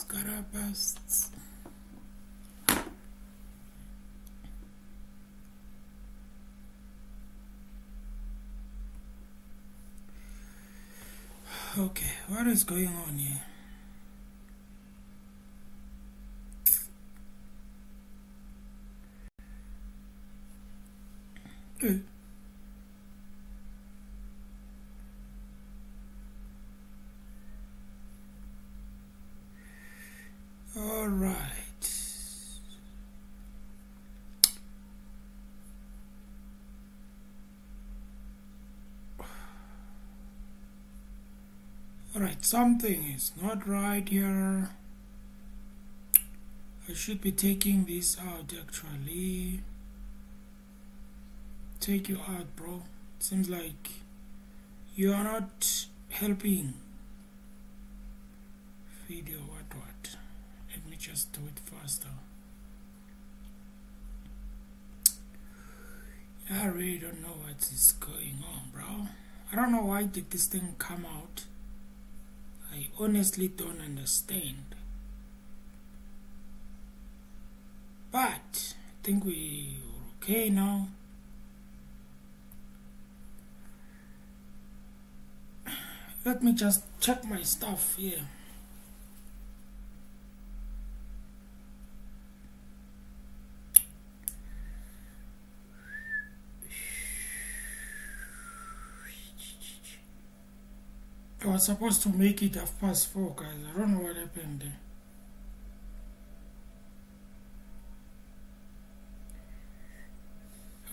Scarabasts. Okay, what is going on here? All right. All right, something is not right here. I should be taking this out actually. Take you out, bro. Seems like you are not helping. Video, what? Let me just do it faster. I really don't know what is going on, bro. I don't know why did this thing come out. I honestly don't understand. But I think we're okay now. Let me just check my stuff here. I was supposed to make it 4:30, guys. I don't know what happened there.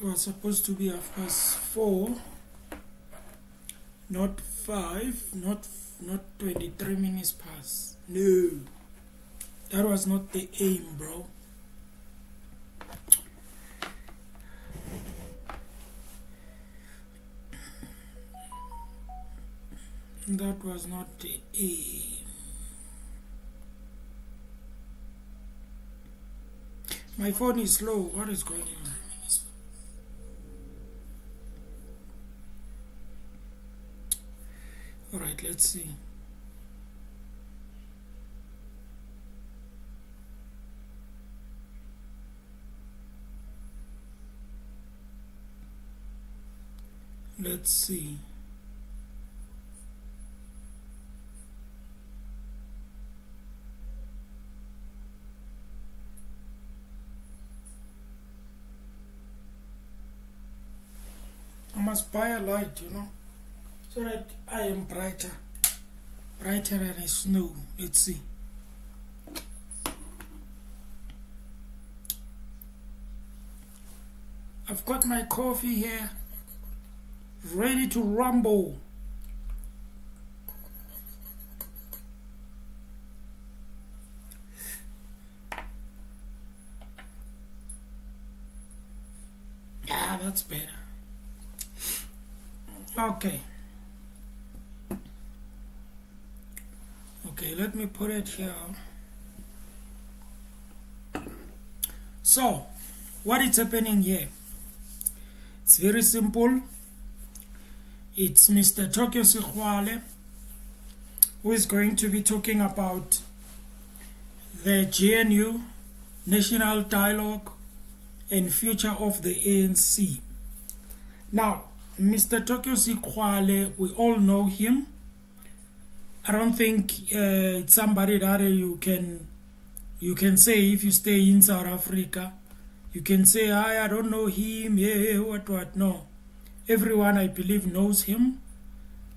It was supposed to be 4:30, not 5, not 23 minutes past. No, that was not the aim, bro. That was not the aim. My phone is slow. What is going on? All right, let's see. Let's see. I must buy a light, so that I am brighter than snow. Let's see. I've got my coffee here, ready to rumble. Ah, that's better. Okay, let me put it here. So, what is happening here? It's very simple. It's Mr. Tokyo Sikhwale who is going to be talking about the GNU, National Dialogue and Future of the ANC. Now, Mr. Tokyo Sikhwale, we all know him. I don't think it's somebody that you can say if you stay in South Africa. You can say, I don't know him, what. No. Everyone, I believe, knows him.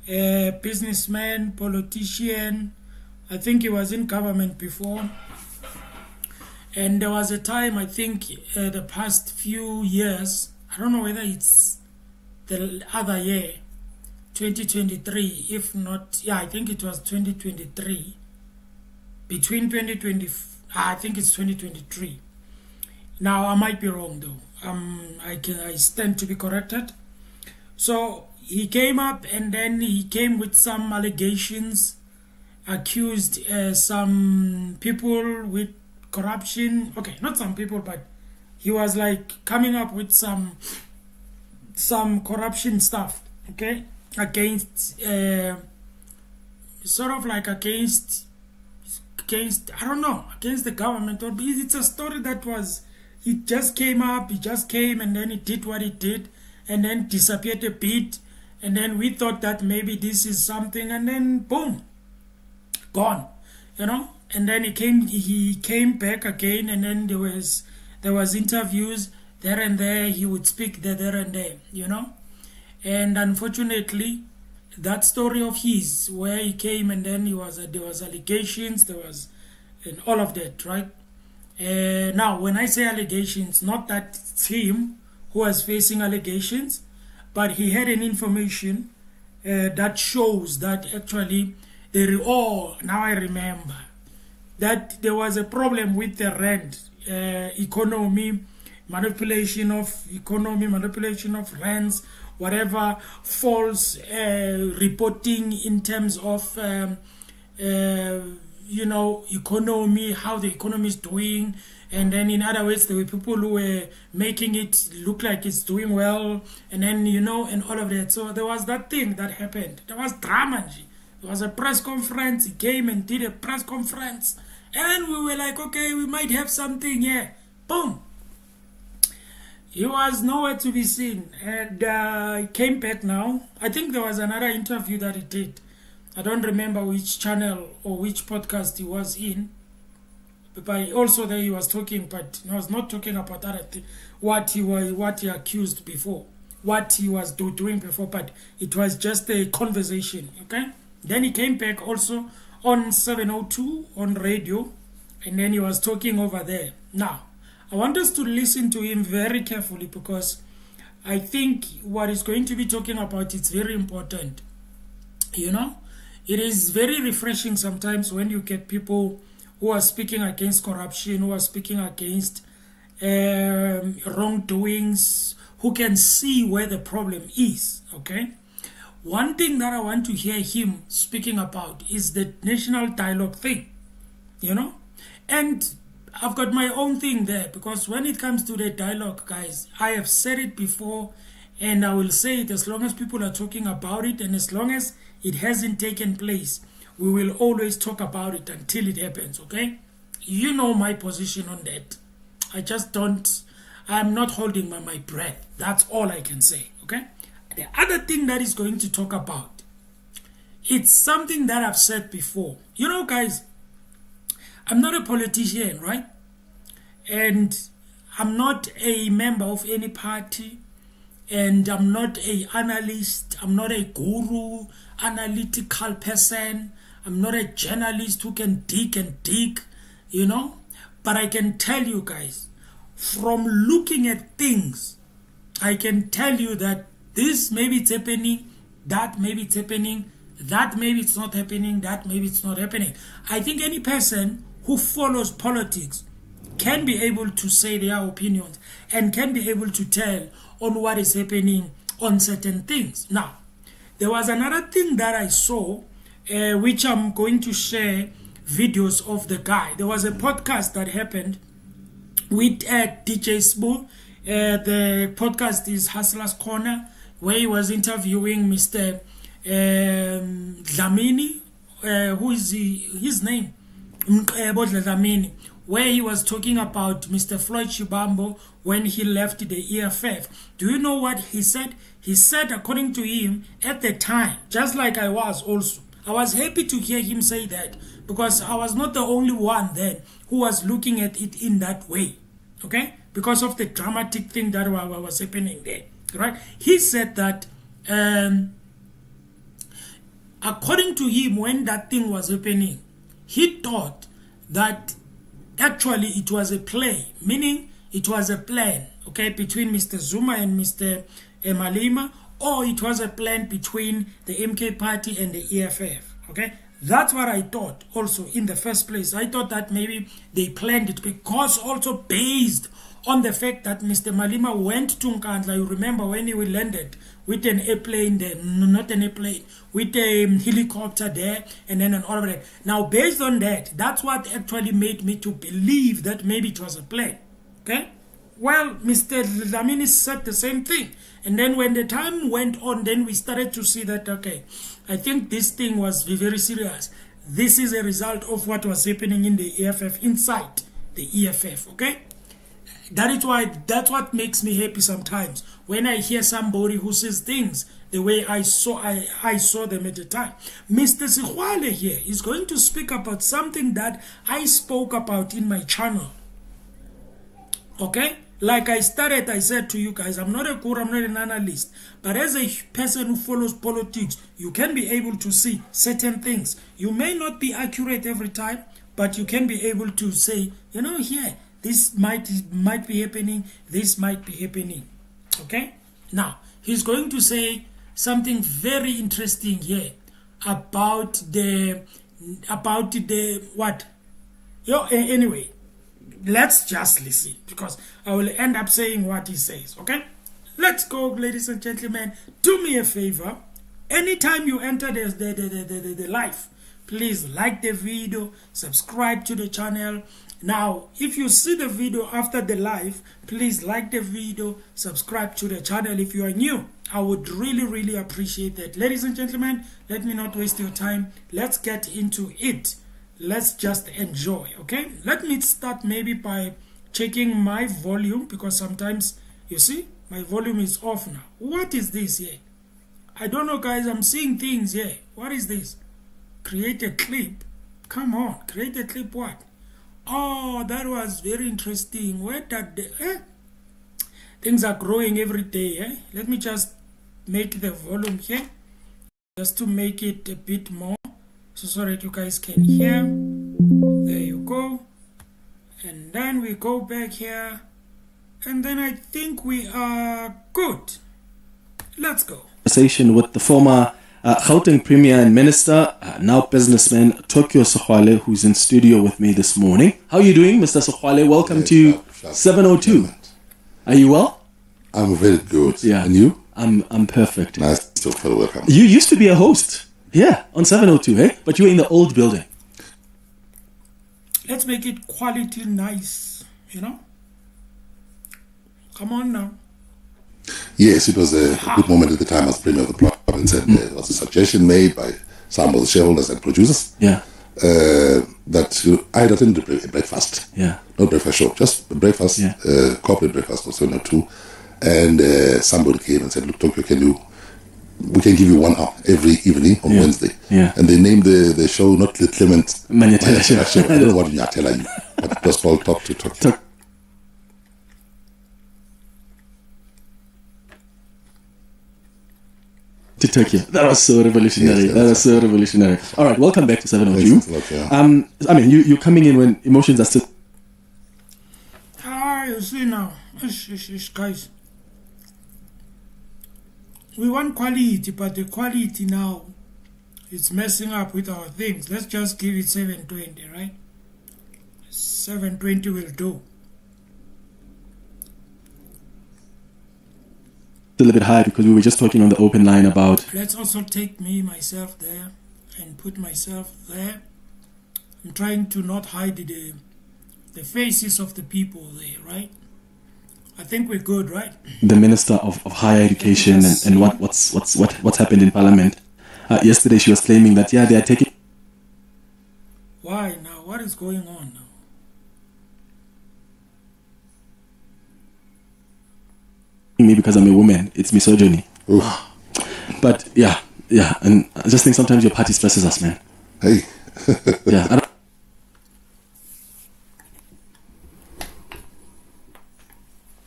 A businessman, politician. I think he was in government before. And there was a time, I think, the past few years, I don't know whether it's the other year, 2023, if not, I think it was 2023, between 2020, I think it's 2023. Now, I might be wrong though. I stand to be corrected. So, he came up and then he came with some allegations, accused some people with corruption. Okay, not some people, but he was like coming up with some corruption stuff, okay, against sort of like against against, I don't know, against the government. Or it's a story that was, it just came up, it just came and then it did what it did and then disappeared a bit. And then we thought that maybe this is something and then boom, gone, you know. And then he came back again and then there was interviews there and there. He would speak there and there, you know. And unfortunately, that story of his where he came and then there was allegations, and all of that, right? Now, when I say allegations, not that it's him who was facing allegations, but he had an information that shows that actually now I remember that there was a problem with the rand economy, manipulation of rands, whatever, false reporting in terms of economy, how the economy is doing. And then in other words, there were people who were making it look like it's doing well, and then, and all of that. So there was that thing that happened. There was drama. There was a press conference. He came and did a press conference. And we were like, okay, we might have something here. Boom. He was nowhere to be seen. And he came back now. I think there was another interview that he did. I don't remember which channel or which podcast he was in. But also there he was talking, but he was not talking about that, what he accused before, what he was doing before, but it was just a conversation, okay? Then he came back also on 702 on radio, and then he was talking over there. Now, I want us to listen to him very carefully because I think what he's going to be talking about is very important. It is very refreshing sometimes when you get people who are speaking against corruption, who are speaking against wrongdoings, who can see where the problem is, okay? One thing that I want to hear him speaking about is the national dialogue thing, And I've got my own thing there because when it comes to the dialogue, guys, I have said it before and I will say it as long as people are talking about it and as long as it hasn't taken place. We will always talk about it until it happens, okay? You know my position on that. I'm not holding my breath. That's all I can say, okay? The other thing that is going to talk about, it's something that I've said before. Guys, I'm not a politician, right? And I'm not a member of any party. And I'm not an analyst. I'm not a guru, analytical person. I'm not a journalist who can dig, But I can tell you guys, from looking at things, I can tell you that this maybe it's happening, that maybe it's happening, that maybe it's not happening, that maybe it's not happening. I think any person who follows politics can be able to say their opinions and can be able to tell on what is happening on certain things. Now, there was another thing that I saw which I'm going to share videos of the guy. There was a podcast that happened with DJ Sbu. The podcast is Hustler's Corner, where he was interviewing Mr. Dlamini, who is his name? Dlamini, where he was talking about Mr. Floyd Shibambo when he left the EFF. Do you know what he said? He said, according to him, at the time, just like I was also, I was happy to hear him say that because I was not the only one then who was looking at it in that way, okay? Because of the dramatic thing that was happening there, right? He said that according to him, when that thing was happening, he thought that actually it was a play, meaning it was a plan, okay, between Mr. Zuma and Mr. Malema, or it was a plan between the MK party and the EFF, okay? That's what I thought also in the first place. I thought that maybe they planned it because also based on the fact that Mr. Malema went to Nkandla. You remember when he landed with an airplane there, not an airplane, with a helicopter there, and then all of that. Now, based on that, that's what actually made me to believe that maybe it was a plane, okay? Well, Mr. Dlamini said the same thing. And then when the time went on, then we started to see that, okay, I think this thing was very serious. this is a result of what was happening in the EFF, inside the EFF, okay? That's what makes me happy sometimes, when I hear somebody who says things the way I saw them at the time. Mr. Sigwale here is going to speak about something that I spoke about in my channel. Okay? Like I said to you guys, I'm not a guru, I'm not an analyst. But as a person who follows politics, you can be able to see certain things. You may not be accurate every time, but you can be able to say, you know, here, this might be happening, this might be happening. Okay? Now, he's going to say something very interesting here about the what? Anyway, let's just listen, because I will end up saying what he says. Okay, let's go, ladies and gentlemen. Do me a favor, anytime you enter the live, please like the video, subscribe to the channel. Now, if you see the video after the live, please like the video, subscribe to the channel if you are new. I would really appreciate that. Ladies and gentlemen, let me not waste your time. Let's get into it. Let's just enjoy, okay? Let me start maybe by checking my volume, because sometimes, you see, my volume is off now. What is this here? I don't know, guys. I'm seeing things here. What is this? Create a clip. Come on, create a clip. What? Oh, that was very interesting. Where did the things are growing every day, eh? Let me just make the volume here, just to make it a bit more, so that you guys can hear. There you go. And then we go back here, and then I think we are good. Let's go. Conversation with the former Gauteng Premier and Minister, now businessman, Tokyo Sigwale, who's in studio with me this morning. How are you doing, Mr. Sigwale? Welcome to 702. Are you well? I'm very good. Yeah. And you? I'm perfect. Nice to feel welcome. You used to be a host, yeah, on 702, eh? But you were in the old building. Let's make it quality nice, you know? Come on now. Yes, it was a good moment at the time as Premier of the province, and there was a suggestion made by some of the shareholders and producers. Yeah. That I attended a breakfast. Yeah. Not breakfast show, just a breakfast, Yeah. corporate breakfast for 702. And somebody came and said, look, Tokyo, we can give you 1 hour every evening on Wednesday. Yeah. And they named the show not the Clement Manyatela Show. I don't know what Manyatela you, but it was called Talk to Tokyo. To Tokyo. That was so revolutionary. Yes, that was so revolutionary. All right, welcome back to 702. Thanks a lot, yeah. I mean, you're coming in when emotions are still... You see now, guys. We want quality, but the quality now, it's messing up with our things. Let's just give it 720, right? 720 will do. A little bit high, because we were just talking on the open line about... Let's also take myself there and put myself there. I'm trying to not hide the faces of the people there, right? I think we're good, right? The Minister of Higher Education and what's happened in Parliament. Yesterday she was claiming that, yeah, they are taking... Why now? What is going on now? Me because I'm a woman. It's misogyny. Oof. But yeah, and I just think sometimes your party stresses us, man. Hey. Yeah,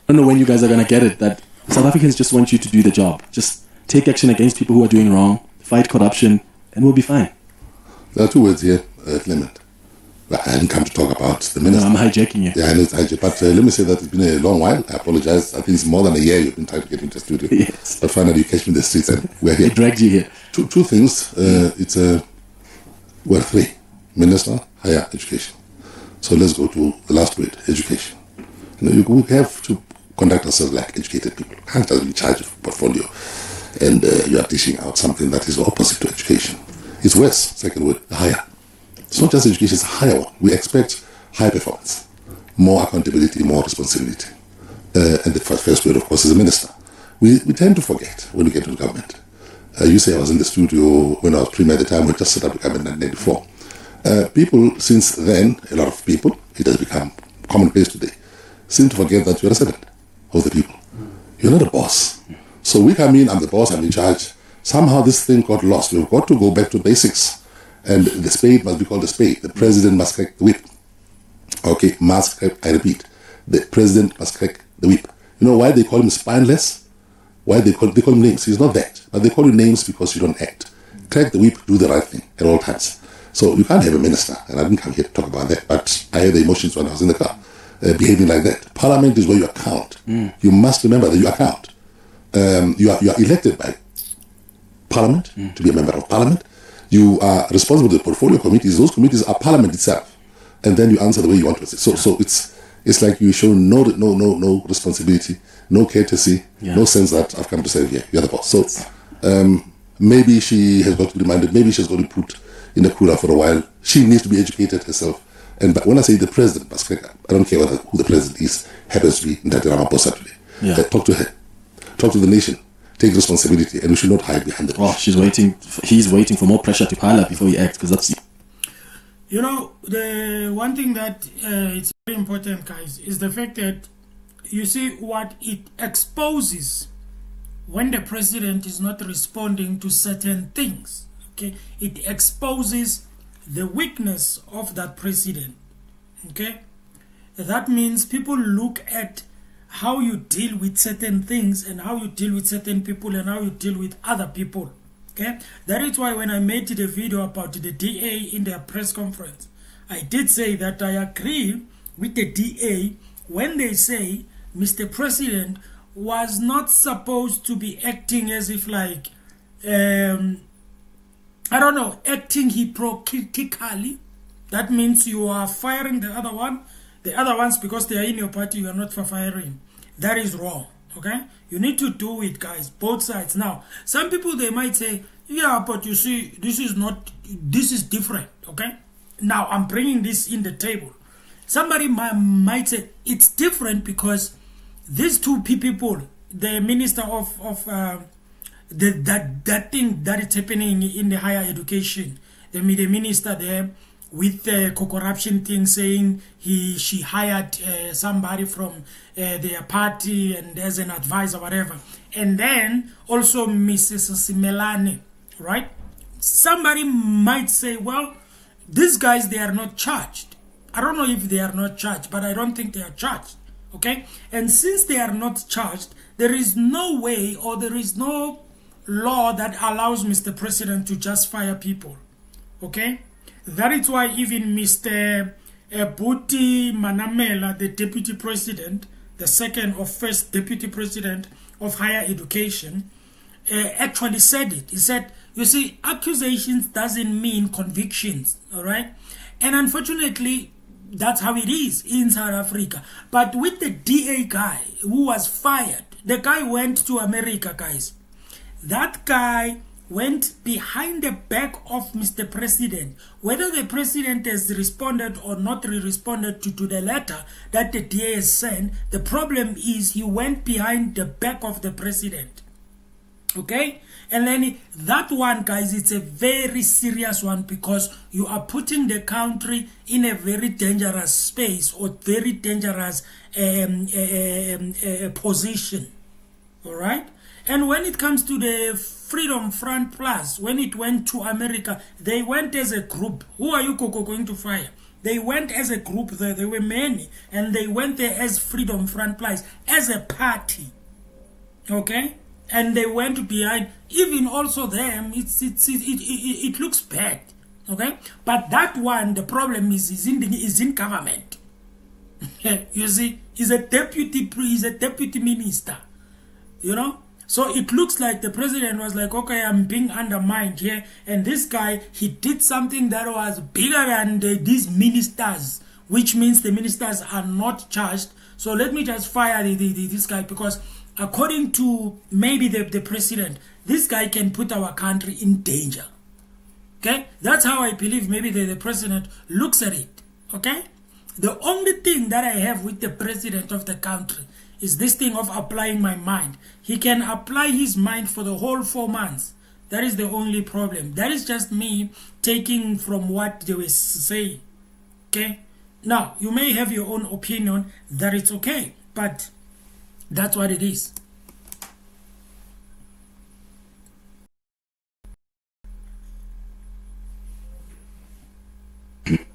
I don't know when you guys are gonna get it that South Africans just want you to do the job. Just take action against people who are doing wrong, fight corruption, and we'll be fine. There are 2 words here, Clement. I didn't come to talk about the minister. No, I'm hijacking you. Yeah, I know it's hijacked. But let me say that it's been a long while. I apologize. I think it's more than a year you've been trying to get into the studio. Yes. But finally you catch me in the streets and we're here. It dragged you here. Two things. It's well, 3. Minister, higher education. So let's go to the last word, education. You know, we have to conduct ourselves like educated people. You can't just be charged with a portfolio and you are dishing out something that is opposite to education. It's worse. Second word, higher. It's not just education, it's a higher one. We expect high performance, more accountability, more responsibility. And the first word, of course, is the minister. We tend to forget when we get to the government. You say I was in the studio when I was Premier at the time, we just set up the government in 1994. People, since then, a lot of people, it has become commonplace today, seem to forget that you're a servant of the people. You're not a boss. So we come in, I'm the boss, I'm in charge. Somehow this thing got lost. We've got to go back to basics. And the spade must be called a spade. The president must crack the whip. Okay, must crack, I repeat. The president must crack the whip. You know why they call him spineless? Why they call him names? He's not that. But they call you names because you don't act. Crack the whip, do the right thing at all times. So you can't have a minister, and I didn't come here to talk about that, but I had the emotions when I was in the car, behaving like that. Parliament is where you account. You must remember that you account. You are elected by Parliament to be a member of Parliament. You are responsible to the portfolio committees. Those committees are Parliament itself, and then you answer the way you want to. So it's like you show no responsibility, no courtesy, no sense that I've come to say, yeah, you're the boss. So maybe she has got to be reminded. Maybe she's got to put in the cooler for a while. She needs to be educated herself. And when I say the president, I don't care who the president is, happens to be Ndati Ramaphosa today. Talk to her. Talk to the nation. Take responsibility, and we should not hide behind the nation. He's waiting for more pressure to pile up before he acts, because that's... You know, the one thing that it's very important, guys, is the fact that, you see, what it exposes when the president is not responding to certain things. Okay, it exposes the weakness of that president. Okay, that means people look at how you deal with certain things and how you deal with certain people and how you deal with other people. Okay, that is why when I made the video about the DA in their press conference, I did say that I agree with the DA when they say Mr. President was not supposed to be acting as if like acting hypocritically. That means you are firing the other ones because they are in your party, you are not for firing. That is wrong. Okay, you need to do it, guys, both sides. Now, some people, they might say, yeah, but you see, this is different. Okay, now I'm bringing this in the table. Somebody might say it's different because these two people, the minister of that thing that is happening in the higher education, the minister there with the corruption thing, saying she hired somebody from their party and as an advisor, whatever, and then also Mrs. Simelane, right? Somebody might say, well, these guys, they are not charged. I don't know if they are not charged, but I don't think they are charged. Okay, and since they are not charged, there is no way, or there is no law that allows Mr. President to just fire people. Okay, that is why even Mr. Buti Manamela, the deputy president, the second or first deputy president of higher education, actually said it. He said, you see, accusations doesn't mean convictions, all right? And unfortunately, that's how it is in South Africa. But with the DA guy who was fired, the guy went to America, guys. That guy went behind the back of Mr. President. Whether the president has responded or not responded to the letter that the DA has sent, the problem is he went behind the back of the president. Okay? And then that one, guys, it's a very serious one because you are putting the country in a very dangerous space or very dangerous position. All right? And when it comes to the Freedom Front Plus, when it went to America, they went as a group. Who are you going to fire? They went as a group there. There were many. And they went there as Freedom Front Plus, as a party. Okay? And they went behind. Even also them, it looks bad. Okay? But that one, the problem is in government. You see, he's a deputy minister. You know? So it looks like the president was like, okay, I'm being undermined here. And this guy, he did something that was bigger than these ministers, which means the ministers are not charged. So let me just fire this guy because according to maybe the president, this guy can put our country in danger. Okay? That's how I believe maybe the president looks at it. Okay? The only thing that I have with the president of the country is this thing of applying my mind. He can apply his mind for the whole 4 months. That is the only problem. That is just me taking from what they were saying. Okay? Now, you may have your own opinion that it's okay, but that's what it is.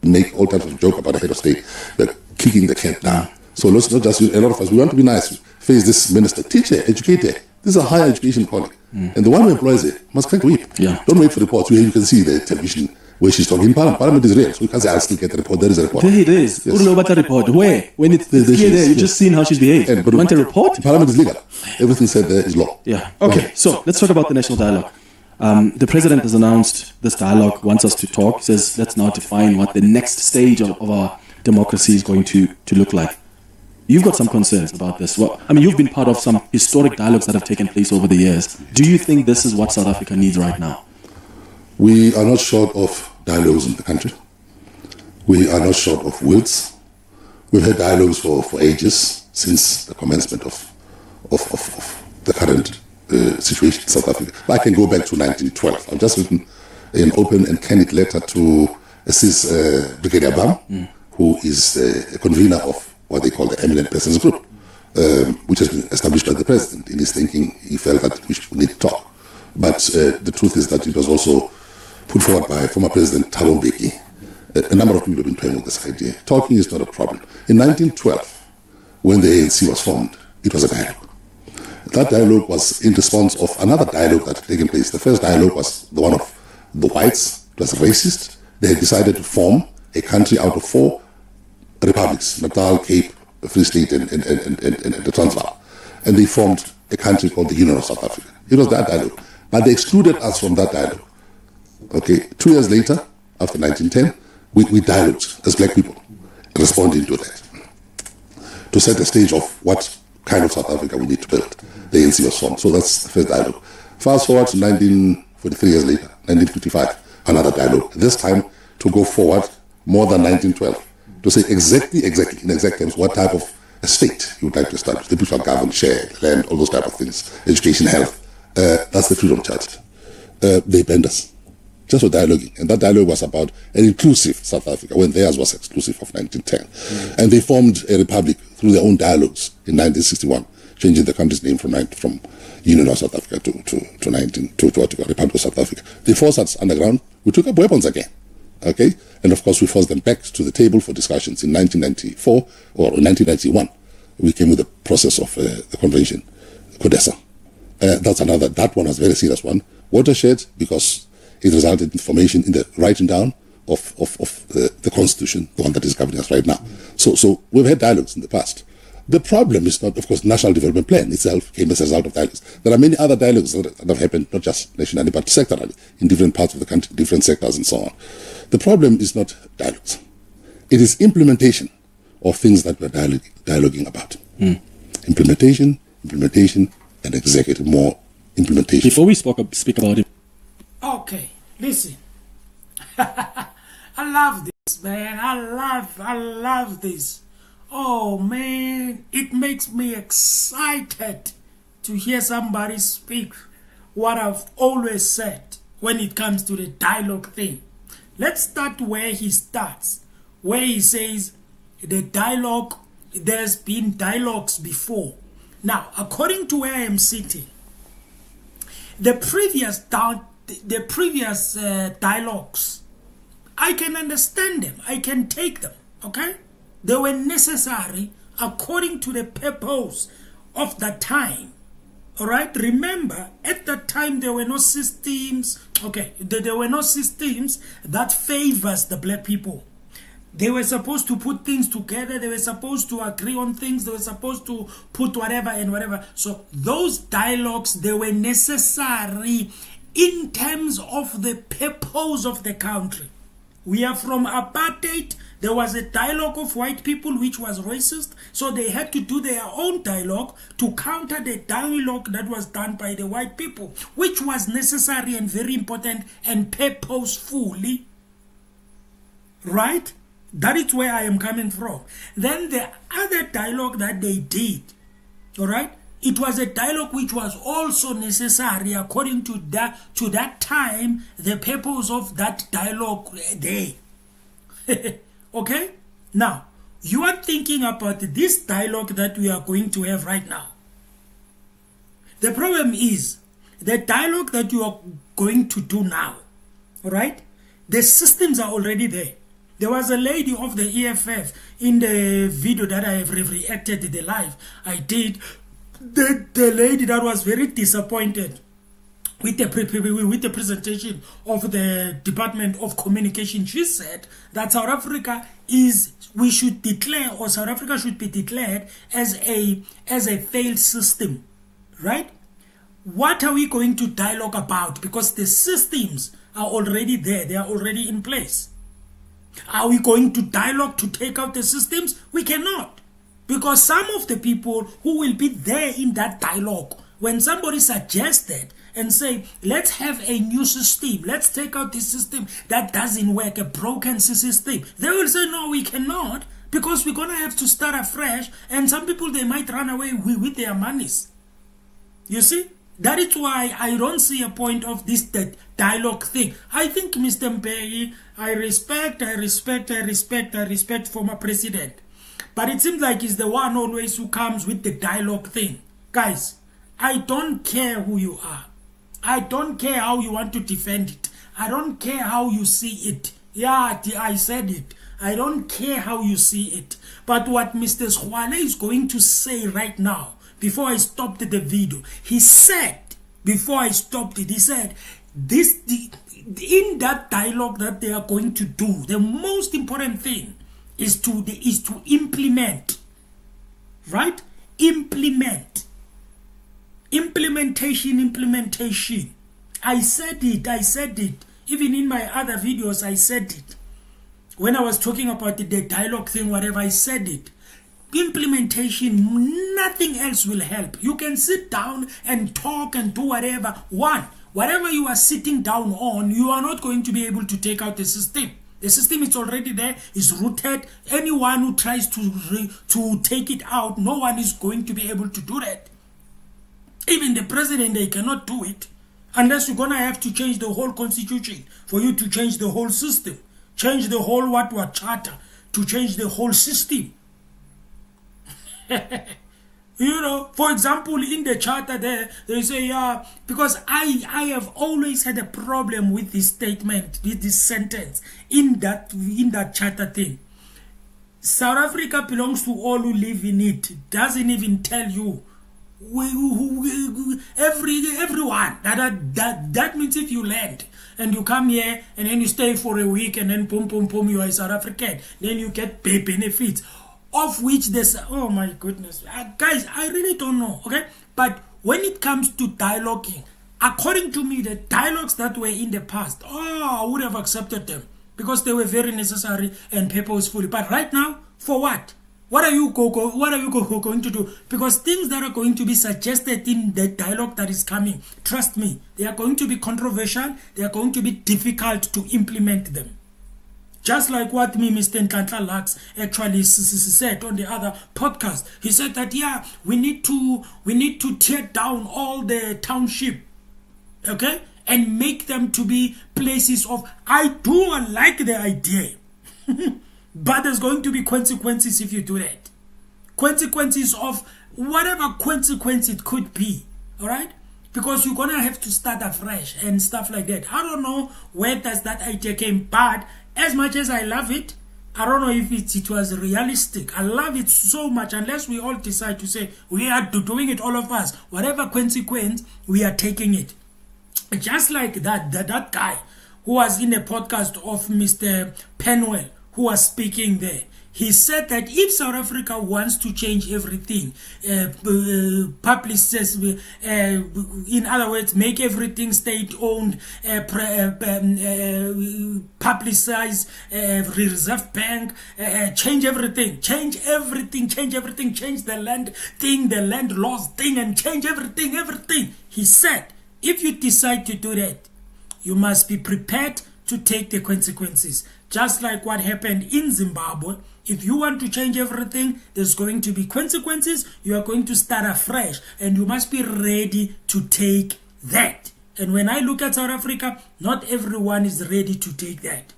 Make all types of joke about the head of state, like kicking the can down. So let's not just use a lot of us. We want to be nice. Face this minister, teacher, educator. This is a higher education colleague, and the one who employs it must crack the whip. Yeah. Don't wait for reports. You can see the television where she's talking. Parliament is real, so you can't say I'll still get the report. There is a report. There it is. Yes. Who know about the report? Where? When it's There she clear is, there, you've yes. just seen how she's behaved. And- but- Want a report? Parliament is legal. Everything said there is law. Yeah. Okay. So let's talk about the national dialogue. The president has announced this dialogue, wants us to talk. He says, let's now define what the next stage of our democracy is going to look like. You've got some concerns about this. Well, I mean, you've been part of some historic dialogues that have taken place over the years. Do you think this is what South Africa needs right now? We are not short of dialogues in the country. We are not short of words. We've had dialogues for ages, since the commencement of the current situation in South Africa. I can go back to 1912. I've just written an open and candid letter to assist Brigadier Bam, who is a convener of what they call the Eminent Persons Group, which has been established by the president. In his thinking, he felt that we need to talk. But the truth is that it was also put forward by former President Thabo Mbeki. A number of people have been playing with this idea. Talking is not a problem. In 1912, when the ANC was formed, it was a dialogue. That dialogue was in response of another dialogue that had taken place. The first dialogue was the one of the whites. It was racist. They had decided to form a country out of 4 republics: Natal, Cape, Free State, and the Transvaal. And they formed a country called the Union of South Africa. It was that dialogue. But they excluded us from that dialogue. Okay, 2 years later, after 1910, we dialogued as black people, responding to that, to set the stage of what kind of South Africa we need to build. The ANC was formed. So that's the first dialogue. Fast forward to 1943 years later, 1955, another dialogue. This time to go forward more than 1912, to say exactly, in exact terms, what type of a state you would like to establish. The people shall govern, share, land, all those type of things, education, health. That's the Freedom Charter. They banned us just for dialoguing. And that dialogue was about an inclusive South Africa, when theirs was exclusive of 1910. And they formed a republic through their own dialogues in 1961, changing the country's name from Union of South Africa to what we call Republic of South Africa. They forced us underground. We took up weapons again. Okay? And of course, we forced them back to the table for discussions in 1994 or 1991. We came with the process of the convention, CODESA. That one was a very serious one. Watershed, because it resulted in formation in the writing down of the Constitution, the one that is governing us right now. So we've had dialogues in the past. The problem is not, of course, National Development Plan itself came as a result of dialogues. There are many other dialogues that have happened, not just nationally, but sectorally, in different parts of the country, different sectors and so on. The problem is not dialogues. It is implementation of things that we're dialoguing about. Implementation, and executive, more implementation. Before we speak about it. Okay, listen. I love this, man. I love this. Oh, man. It makes me excited to hear somebody speak what I've always said when it comes to the dialogue thing. Let's start where he starts, where he says the dialogue, there's been dialogues before. Now, according to where I am sitting, the previous dialogues, I can understand them. I can take them, okay? They were necessary according to the purpose of the time. All right? Remember, at that time, there were no systems. Okay, there were no systems that favors the black people. They were supposed to put things together. They were supposed to agree on things. They were supposed to put whatever and whatever. So those dialogues, they were necessary in terms of the purpose of the country. We are from apartheid. There was a dialogue of white people which was racist. So they had to do their own dialogue to counter the dialogue that was done by the white people, which was necessary and very important and purposefully. Right? That is where I am coming from. Then the other dialogue that they did, all right, It was a dialogue which was also necessary according to that time, the purpose of that dialogue there. Okay? Now, you are thinking about this dialogue that we are going to have right now. The problem is, the dialogue that you are going to do now, right? The systems are already there. There was a lady of the EFF in the video that I have reacted to the live I did. The lady that was very disappointed with the presentation of the Department of Communication. She said that South Africa we should declare, or South Africa should be declared as a failed system, right? What are we going to dialogue about? Because the systems are already there, they are already in place. Are we going to dialogue to take out the systems? We cannot. Because some of the people who will be there in that dialogue, when somebody suggested and say, let's have a new system, let's take out this system that doesn't work, a broken system, they will say, no, we cannot, because we're going to have to start afresh, and some people, they might run away with their monies. You see? That is why I don't see a point of this dialogue thing. I think Mr. Mbeki, I respect former president. But it seems like he's the one always who comes with the dialogue thing. Guys, I don't care who you are. I don't care how you want to defend it. I don't care how you see it. Yeah, I said it. I don't care how you see it. But what Mr. Skhwale is going to say right now, before I stopped the video, he said, before I stopped it, he said, in that dialogue that they are going to do, the most important thing is to implement, right? Implementation. I said it. Even in my other videos, I said it. When I was talking about the dialogue thing, whatever, I said it. Implementation, nothing else will help. You can sit down and talk and do whatever. Whatever you are sitting down on, you are not going to be able to take out the system. The system is already there, is rooted. Anyone who tries to take it out, no one is going to be able to do that. Even the president, they cannot do it. Unless you're going to have to change the whole constitution for you to change the whole system. Change the whole what charter to change the whole system. You know, for example, in the charter there, they say, yeah, because I have always had a problem with this statement, with this sentence, in that charter thing. South Africa belongs to all who live in it. It doesn't even tell you everyone. That means if you land and you come here and then you stay for a week and then boom, you are a South African, then you get benefits. Of which there's, oh my goodness, guys, I really don't know, okay? But when it comes to dialoguing, according to me, the dialogues that were in the past, I would have accepted them because they were very necessary and purposeful. But right now, for what? What are you going to do? Because things that are going to be suggested in the dialogue that is coming, trust me, they are going to be controversial. They are going to be difficult to implement them. Just like what Mr. Nkantla Lux actually said on the other podcast. He said that, yeah, we need to tear down all the township, okay, and make them to be places of, I do like the idea, but there's going to be consequences if you do that. Consequences of whatever consequence it could be, all right? Because you're going to have to start afresh and stuff like that. I don't know where does that idea came, but as much as I love it, I don't know if it was realistic. I love it so much, unless we all decide to say, we are doing it, all of us. Whatever consequence, we are taking it. Just like that guy who was in a podcast of Mr. Penwell, who was speaking there. He said that if South Africa wants to change everything, publicize, in other words, make everything state-owned, publicize, reserve bank, change everything, change the land thing, the land laws thing, and change everything. He said, if you decide to do that, you must be prepared to take the consequences. Just like what happened in Zimbabwe. If you want to change everything, there's going to be consequences. You are going to start afresh, and you must be ready to take that. And when I look at South Africa, not everyone is ready to take that.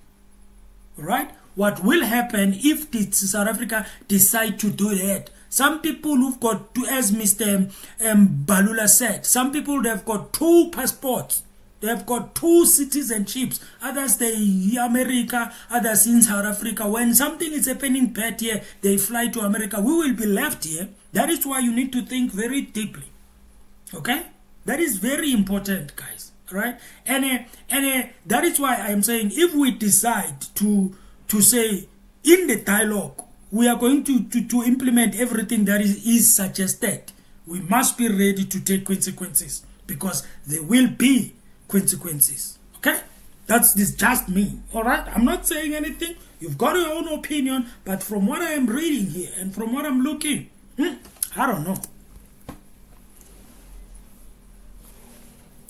Right? What will happen if South Africa decide to do that? Some people who've got, as Mr. Balula said, some people they've got 2 passports. They've got 2 citizenships. Others they America, others in South Africa. When something is happening bad here, they fly to America. We will be left here. That is why you need to think very deeply. Okay? That is very important, guys. Right? And that is why I am saying if we decide to say in the dialogue, we are going to implement everything that is suggested, we must be ready to take consequences, because there will be consequences. Okay? That's just me. All right? I'm not saying anything. You've got your own opinion, but from what I am reading here and from what I'm looking, I don't know.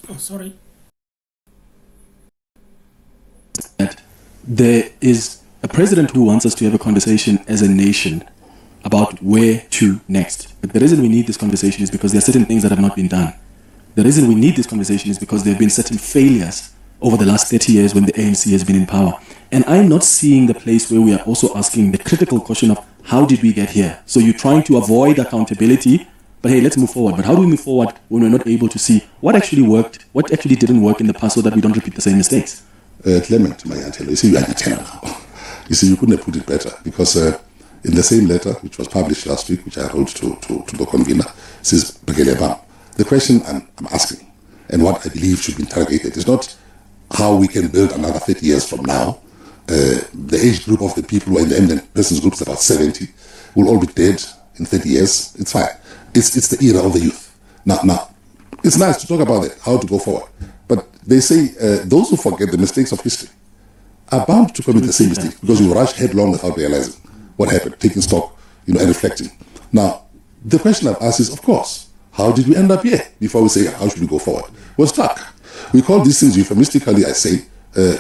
Oh, sorry. There is a president who wants us to have a conversation as a nation about where to next. But the reason we need this conversation is because there are certain things that have not been done. The reason we need this conversation is because there have been certain failures over the last 30 years when the ANC has been in power. And I'm not seeing the place where we are also asking the critical question of how did we get here? So you're trying to avoid accountability, but hey, let's move forward. But how do we move forward when we're not able to see what actually worked, what actually didn't work in the past, so that we don't repeat the same mistakes? Clement, my uncle, you see, you are a now. You see, you couldn't have put it better, because in the same letter, which was published last week, which I wrote to the convener, says, the question I'm asking, and what I believe should be interrogated, is not how we can build another 30 years from now. The age group of the people who are in the eminent persons group is about 70, will all be dead in 30 years. It's fine. It's the era of the youth. Now, it's nice to talk about it, how to go forward. But they say those who forget the mistakes of history are bound to commit the same mistake, because you rush headlong without realizing what happened, taking stock, and reflecting. Now, the question I've asked is, of course, how did we end up here? Before we say, how should we go forward? We're stuck. We call these things, euphemistically, I say,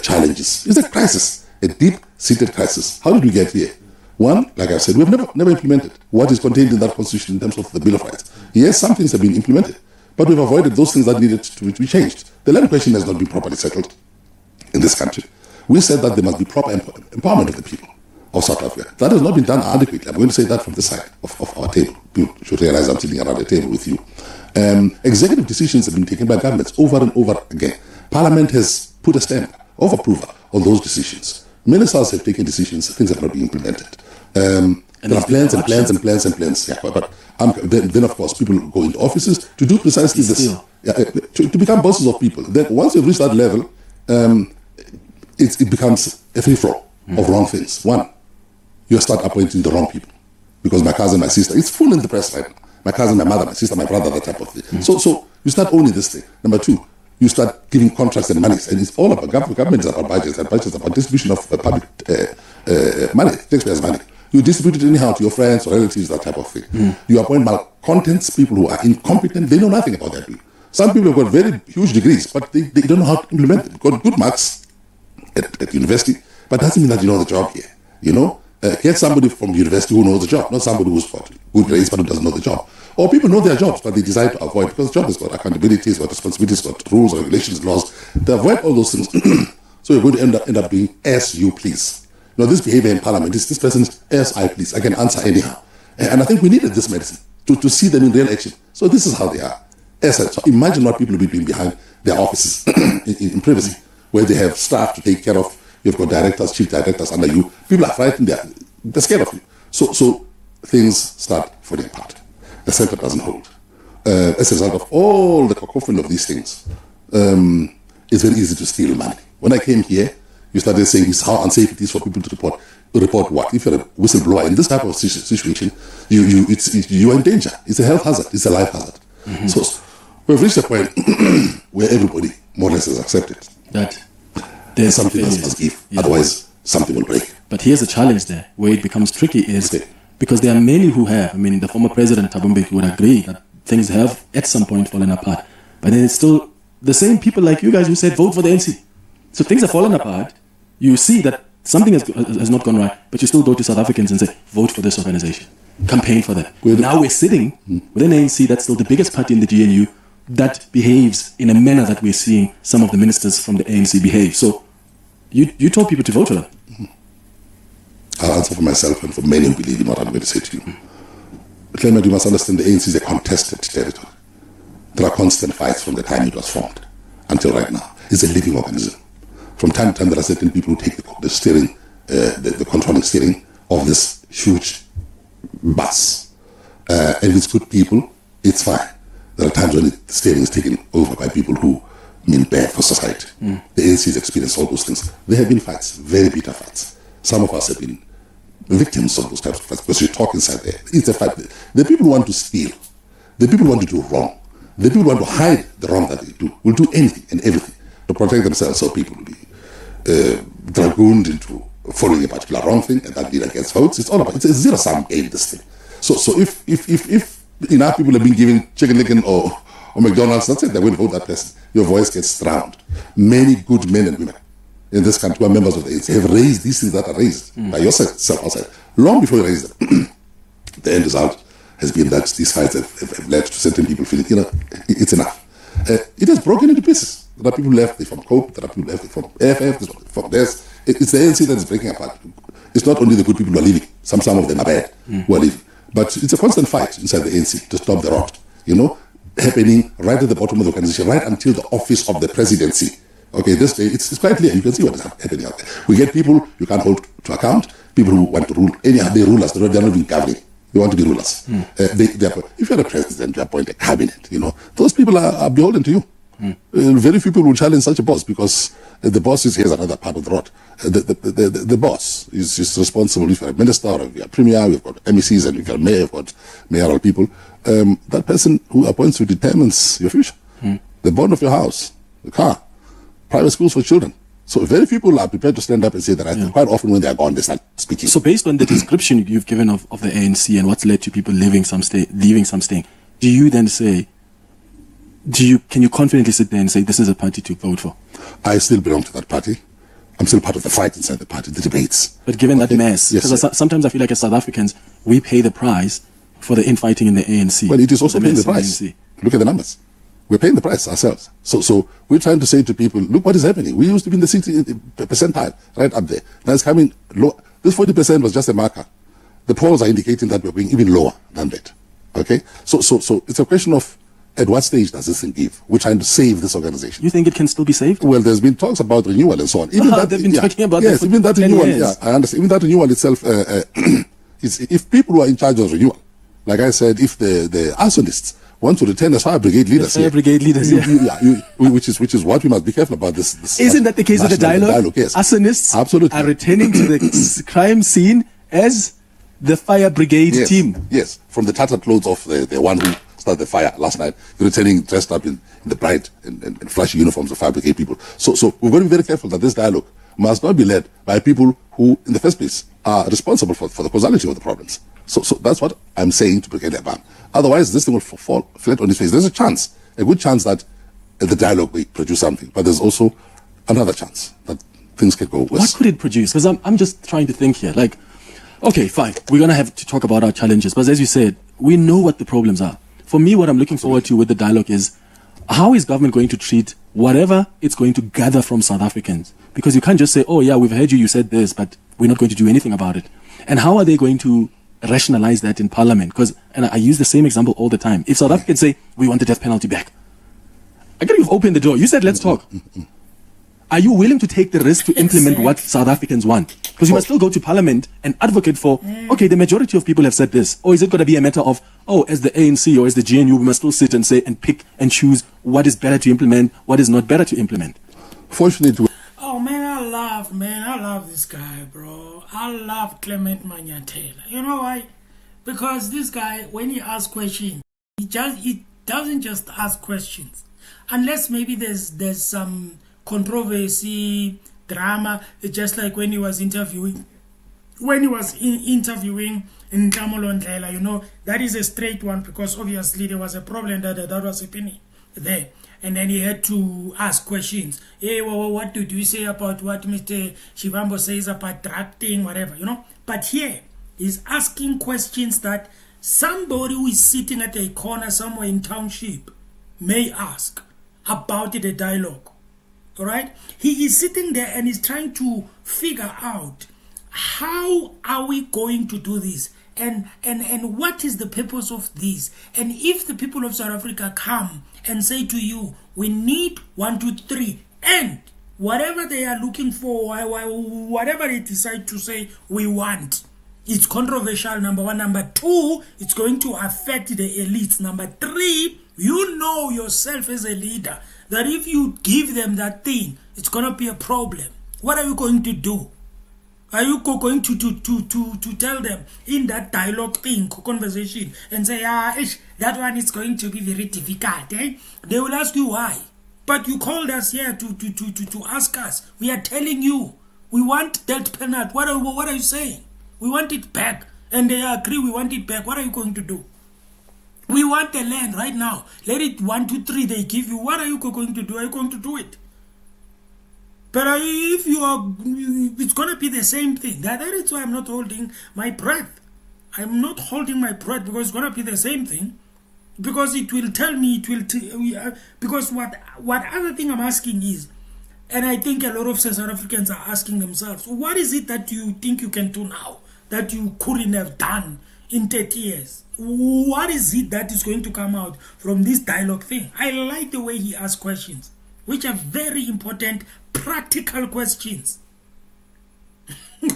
challenges. It's a crisis, a deep-seated crisis. How did we get here? One, like I said, we've never implemented what is contained in that constitution in terms of the Bill of Rights. Yes, some things have been implemented, but we've avoided those things that needed to be changed. The land question has not been properly settled in this country. We said that there must be proper empowerment of the people of South Africa. That has not been done adequately. I'm going to say that from the side of our table. People should realize I'm sitting around the table with you. Executive decisions have been taken by governments over and over again. Parliament has put a stamp of approval on those decisions. Ministers have taken decisions, things have not been implemented. There are plans and plans and plans and plans. Yeah, but then, of course, people go into offices to do precisely this. Yeah, to become bosses of people. Then once you've reached that level, it becomes a free flow of wrong things. One, you start appointing the wrong people. Because my cousin, my sister, it's full in the press right now. My cousin, my mother, my sister, my brother, that type of thing. So you start owning this thing. Number two, you start giving contracts and money. And it's all about government is about budgets, and budgets about distribution of public money, taxpayers' money. You distribute it anyhow to your friends or relatives, that type of thing. You appoint malcontents, people who are incompetent, they know nothing about that. Some people have got very huge degrees, but they don't know how to implement it. They've got good marks at university, but doesn't mean that you know the job here. Get somebody from university who knows the job, not somebody who's got good grades but who doesn't know the job. Or people know their jobs, but they decide to avoid, because the job has got accountability, it's got responsibilities, it's got rules, regulations, laws. They avoid all those things. So you're going to end up being as you please. This behavior in Parliament is this person's as I please. I can answer anyhow. And I think we needed this medicine to see them in real action. So this is how they are. So imagine what people will be doing behind their offices in privacy, where they have staff to take care of. You've got directors, chief directors under you. People are frightened. They're scared of you. So things start falling apart. The center doesn't hold. As a result of all the cacophony of these things, it's very easy to steal money. When I came here, you started saying this how unsafe it is for people to report. Report what? If you're a whistleblower in this type of situation, you are in danger. It's a health hazard. It's a life hazard. So we've reached a point where everybody more or less has accepted that there's something else must give. Yeah. Otherwise, something will break. But here's a challenge there, where it becomes tricky is because there are many who have, the former president Thabo Mbeki would agree that things have at some point fallen apart. But then it's still the same people like you guys who said vote for the ANC. So things have fallen apart. you see that something has not gone right, but you still go to South Africans and say, vote for this organization, campaign for that. Now we're sitting with an ANC that's still the biggest party in the GNU that behaves in a manner that we're seeing some of the ministers from the ANC behave. So you told people to vote for that. I'll answer for myself and for many who believe in what I'm going to say to you. Clement, you must understand the ANC is a contested territory. There are constant fights from the time it was formed until right now. It's a living organism. From time to time, there are certain people who take the steering, the controlling steering of this huge bus. And if it's good people, it's fine. There are times when the steering is taken over by people who mean bad for society. The ANC has experienced all those things. There have been fights, very bitter fights. Some of us have been victims of those types of fights because you talk inside there. It's a fight. The people who want to steal, the people who want to do wrong, the people who want to hide the wrong that they do will do anything and everything to protect themselves, so people will be dragooned into following a particular wrong thing, and that leader gets votes. It's all about, it's a zero-sum game, this thing. So if enough people have been given chicken licken or McDonald's, that's it, they will vote that person. Your voice gets drowned. Many good men and women in this country who are members of the ANC have raised these things that are raised by yourself outside, long before you raise them. The end result has been that these fights have led to certain people feeling, it's enough. It has broken into pieces. There are people left from COPE, there are people left from AFF, from this. It's the ANC that is breaking apart. It's not only the good people who are leaving. Some of them are bad who are leaving. But it's a constant fight inside the ANC to stop the rot, happening right at the bottom of the organization, right until the office of the presidency. Okay, this day, it's quite clear. You can see what is happening out there. We get people you can't hold to account, people who want to rule. Anyhow, they rule us. They're not even governing. They want to be rulers. If you're a president, you appoint a cabinet, those people are beholden to you. Very few people will challenge such a boss because the boss is, here's another part of the rot. The boss is responsible. If you're a minister or if you're a premier, we've got MECs, and if you're a mayor, we've got mayoral people. That person who appoints you determines your future. The bond of your house, the car, private schools for children. So very few people are prepared to stand up and say that. I think quite often when they are gone, they start speaking. So based on the description you've given of the ANC and what's led to people leaving some staying, do you then say, can you confidently sit there and say this is a party to vote for? I still belong to that party. I'm still part of the fight inside the party, the debates. But given that mess, because sometimes I feel like as South Africans, we pay the price for the infighting in the ANC. Well, it is also paying the price. Look at the numbers. We're paying the price ourselves. So we're trying to say to people, look what is happening. We used to be in the 60 percentile, right up there. Now it's coming low. This 40% was just a marker. The polls are indicating that we're going even lower than that. Okay? So it's a question of at what stage does this thing give? We're trying to save this organization. You think it can still be saved? Well, there's been talks about renewal and so on. Even that, they've been talking about that for even that 10 renewal. years. Yeah, I understand. Even that renewal itself, if people who are in charge of renewal, like I said, if the arsonists want to return as fire brigade leaders, which is what we must be careful about. This isn't that the case with the dialogue? Yes, arsonists absolutely are returning to the crime scene as the fire brigade team. Yes, from the tattered clothes of the one who started the fire last night, returning dressed up in the bright and flashy uniforms of fire brigade people. So we've got to be very careful that this dialogue must not be led by people who, in the first place, are responsible for the causality of the problems. So that's what I'm saying to Brigadier Bam. Otherwise, this thing will fall flat on its face. There's a good chance that the dialogue will produce something, but there's also another chance that things can go worse. What could it produce? Because I'm just trying to think here. Like, okay, fine, we're going to have to talk about our challenges, but as you said, we know what the problems are. For me, what I'm looking forward to with the dialogue is, how is government going to treat whatever it's going to gather from South Africans? Because you can't just say, oh yeah, we've heard you said this, but we're not going to do anything about it. And how are they going to rationalize that in parliament? Because, and I use the same example all the time, if South Africans say, we want the death penalty back, again, you've opened the door. You said, let's talk. Are you willing to take the risk to implement what South Africans want? Because you must still go to parliament and advocate for, okay, the majority of people have said this. Or is it going to be a matter of, as the ANC or as the GNU, we must still sit and say and pick and choose what is better to implement, what is not better to implement? Fortunately. Oh, man, I love this guy, bro. I love Clement Manyatela. You know why? Because this guy, when he asks questions, he doesn't just ask questions. Unless maybe there's some controversy, drama, just like when he was interviewing in Ntamolo Ndlela, that is a straight one, because obviously there was a problem that was happening there. And then he had to ask questions. Hey, well, what do you say about what Mr. Shivambo says about drug thing, whatever, you know? But here, he's asking questions that somebody who is sitting at a corner somewhere in township may ask about the dialogue. All right? He is sitting there and he's trying to figure out how are we going to do this? And what is the purpose of this? And if the people of South Africa come and say to you, we need 1, 2, 3, and whatever they are looking for, whatever they decide to say we want, it's controversial, number one. Number two, it's going to affect the elites. Number three, you know yourself as a leader that if you give them that thing, it's going to be a problem. What are you going to do? Are you going to tell them in that dialogue thing, conversation, and say, that one is going to be very difficult, eh? They will ask you why. But you called us here to ask us. We are telling you, we want death penalty. What are you saying? We want it back. And they agree we want it back. What are you going to do? We want the land right now. Let it 1, 2, 3 they give you. What are you going to do? Are you going to do it? But if you are, it's going to be the same thing. That is why I'm not holding my breath. I'm not holding my breath because it's going to be the same thing. Because it will tell me, because what other thing I'm asking is, and I think a lot of South Africans are asking themselves, what is it that you think you can do now that you couldn't have done in 30 years? What is it that is going to come out from this dialogue thing? I like the way he asks questions, which are very important, practical questions.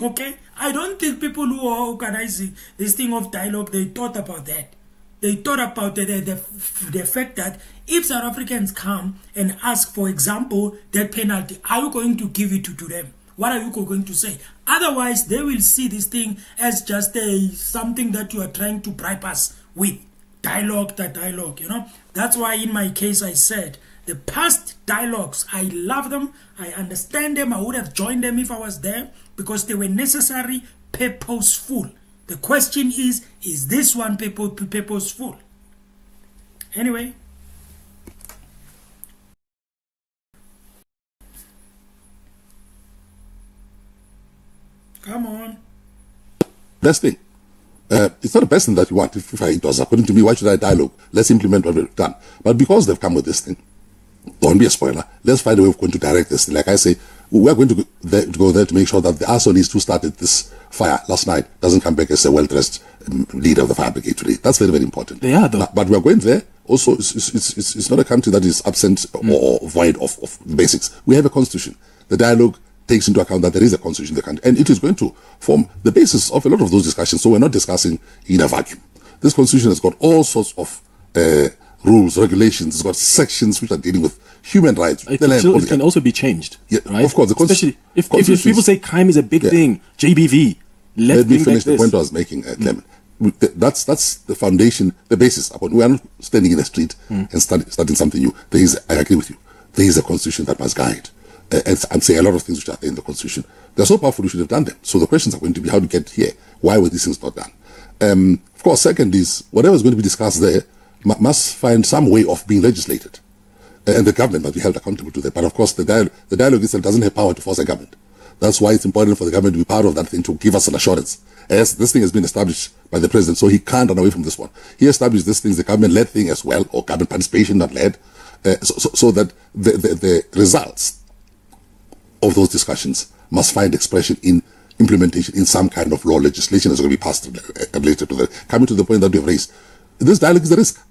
Okay? I don't think people who are organizing this thing of dialogue, they thought about that. They thought about the fact that if South Africans come and ask, for example, that penalty, are you going to give it to them? What are you going to say? Otherwise, they will see this thing as just something that you are trying to bribe us with. Dialogue, you know. That's why in my case I said, the past dialogues, I love them, I understand them, I would have joined them if I was there because they were necessary, purposeful. The question is this one purposeful? Anyway. Come on. Best thing. It's not the best thing that you want. If it was according to me, why should I dialogue? Let's implement what we've done. But because they've come with this thing, don't be a spoiler. Let's find a way of going to direct this. Like I say, we're going to go there to make sure that the arsonist who started this fire last night doesn't come back as a well-dressed leader of the fire brigade today. That's very, very important. They are, though. But we're going there. Also, it's not a country that is absent or void of the basics. We have a constitution. The dialogue takes into account that there is a constitution in the country, and it is going to form the basis of a lot of those discussions. So we're not discussing in a vacuum. This constitution has got all sorts of rules, regulations. It's got sections which are dealing with human rights. It can also be changed. Yeah, right? Of course. Especially if people say crime is a big thing, JBV. Let me finish the point I was making, Clement. That's the foundation, the basis upon. We are not standing in the street and starting something new. I agree with you. There is a constitution that must guide. And say a lot of things which are there in the constitution. They're so powerful we should have done them. So the questions are going to be how to get here. Why were these things not done? Of course, second is whatever is going to be discussed there must find some way of being legislated. And the government must be held accountable to that. But of course, the dialogue itself doesn't have power to force a government. That's why it's important for the government to be part of that thing, to give us an assurance. As this thing has been established by the president, so he can't run away from this one. He established this thing, the government-led thing as well, or government participation, not led, so that the results of those discussions must find expression in implementation in some kind of law legislation that's going to be passed related to that. Coming to the point that we've raised, this dialogue is a risk.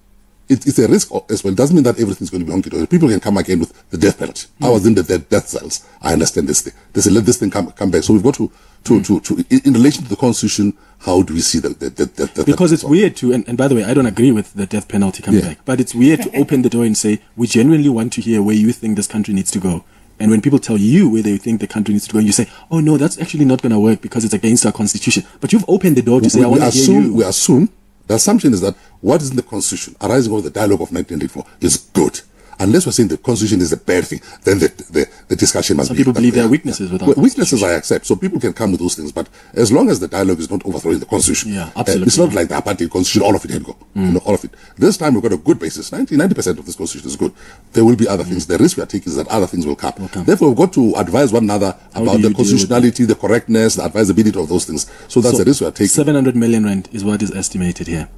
It's a risk as well. It doesn't mean that everything's going to be hunky-dory. People can come again with the death penalty. I was in the death cells. I understand this thing. They say, let this thing come back. So we've got to in relation to the constitution, how do we see the because it's weird to, and by the way, I don't agree with the death penalty coming back, but it's weird to open the door and say, we genuinely want to hear where you think this country needs to go. And when people tell you where they think the country needs to go, you say, oh no, that's actually not going to work because it's against our constitution. But you've opened the door to say, I want to hear you. We assume, the assumption is that what is in the constitution arising out of the dialogue of 1984 is good. Unless we're saying the constitution is a bad thing, then the discussion must Some be. people believe there are weaknesses with our weaknesses. I accept, so people can come with those things, but as long as the dialogue is not overthrowing the constitution, yeah, absolutely. It's not like the apartheid constitution, all of it had go, all of it. This time we've got a good basis. 90% of this constitution is good. There will be other things. The risk we are taking is that other things will come. Therefore, we've got to advise one another about the constitutionality, the correctness, the advisability of those things. So that's the risk we are taking. 700 million rand is what is estimated here.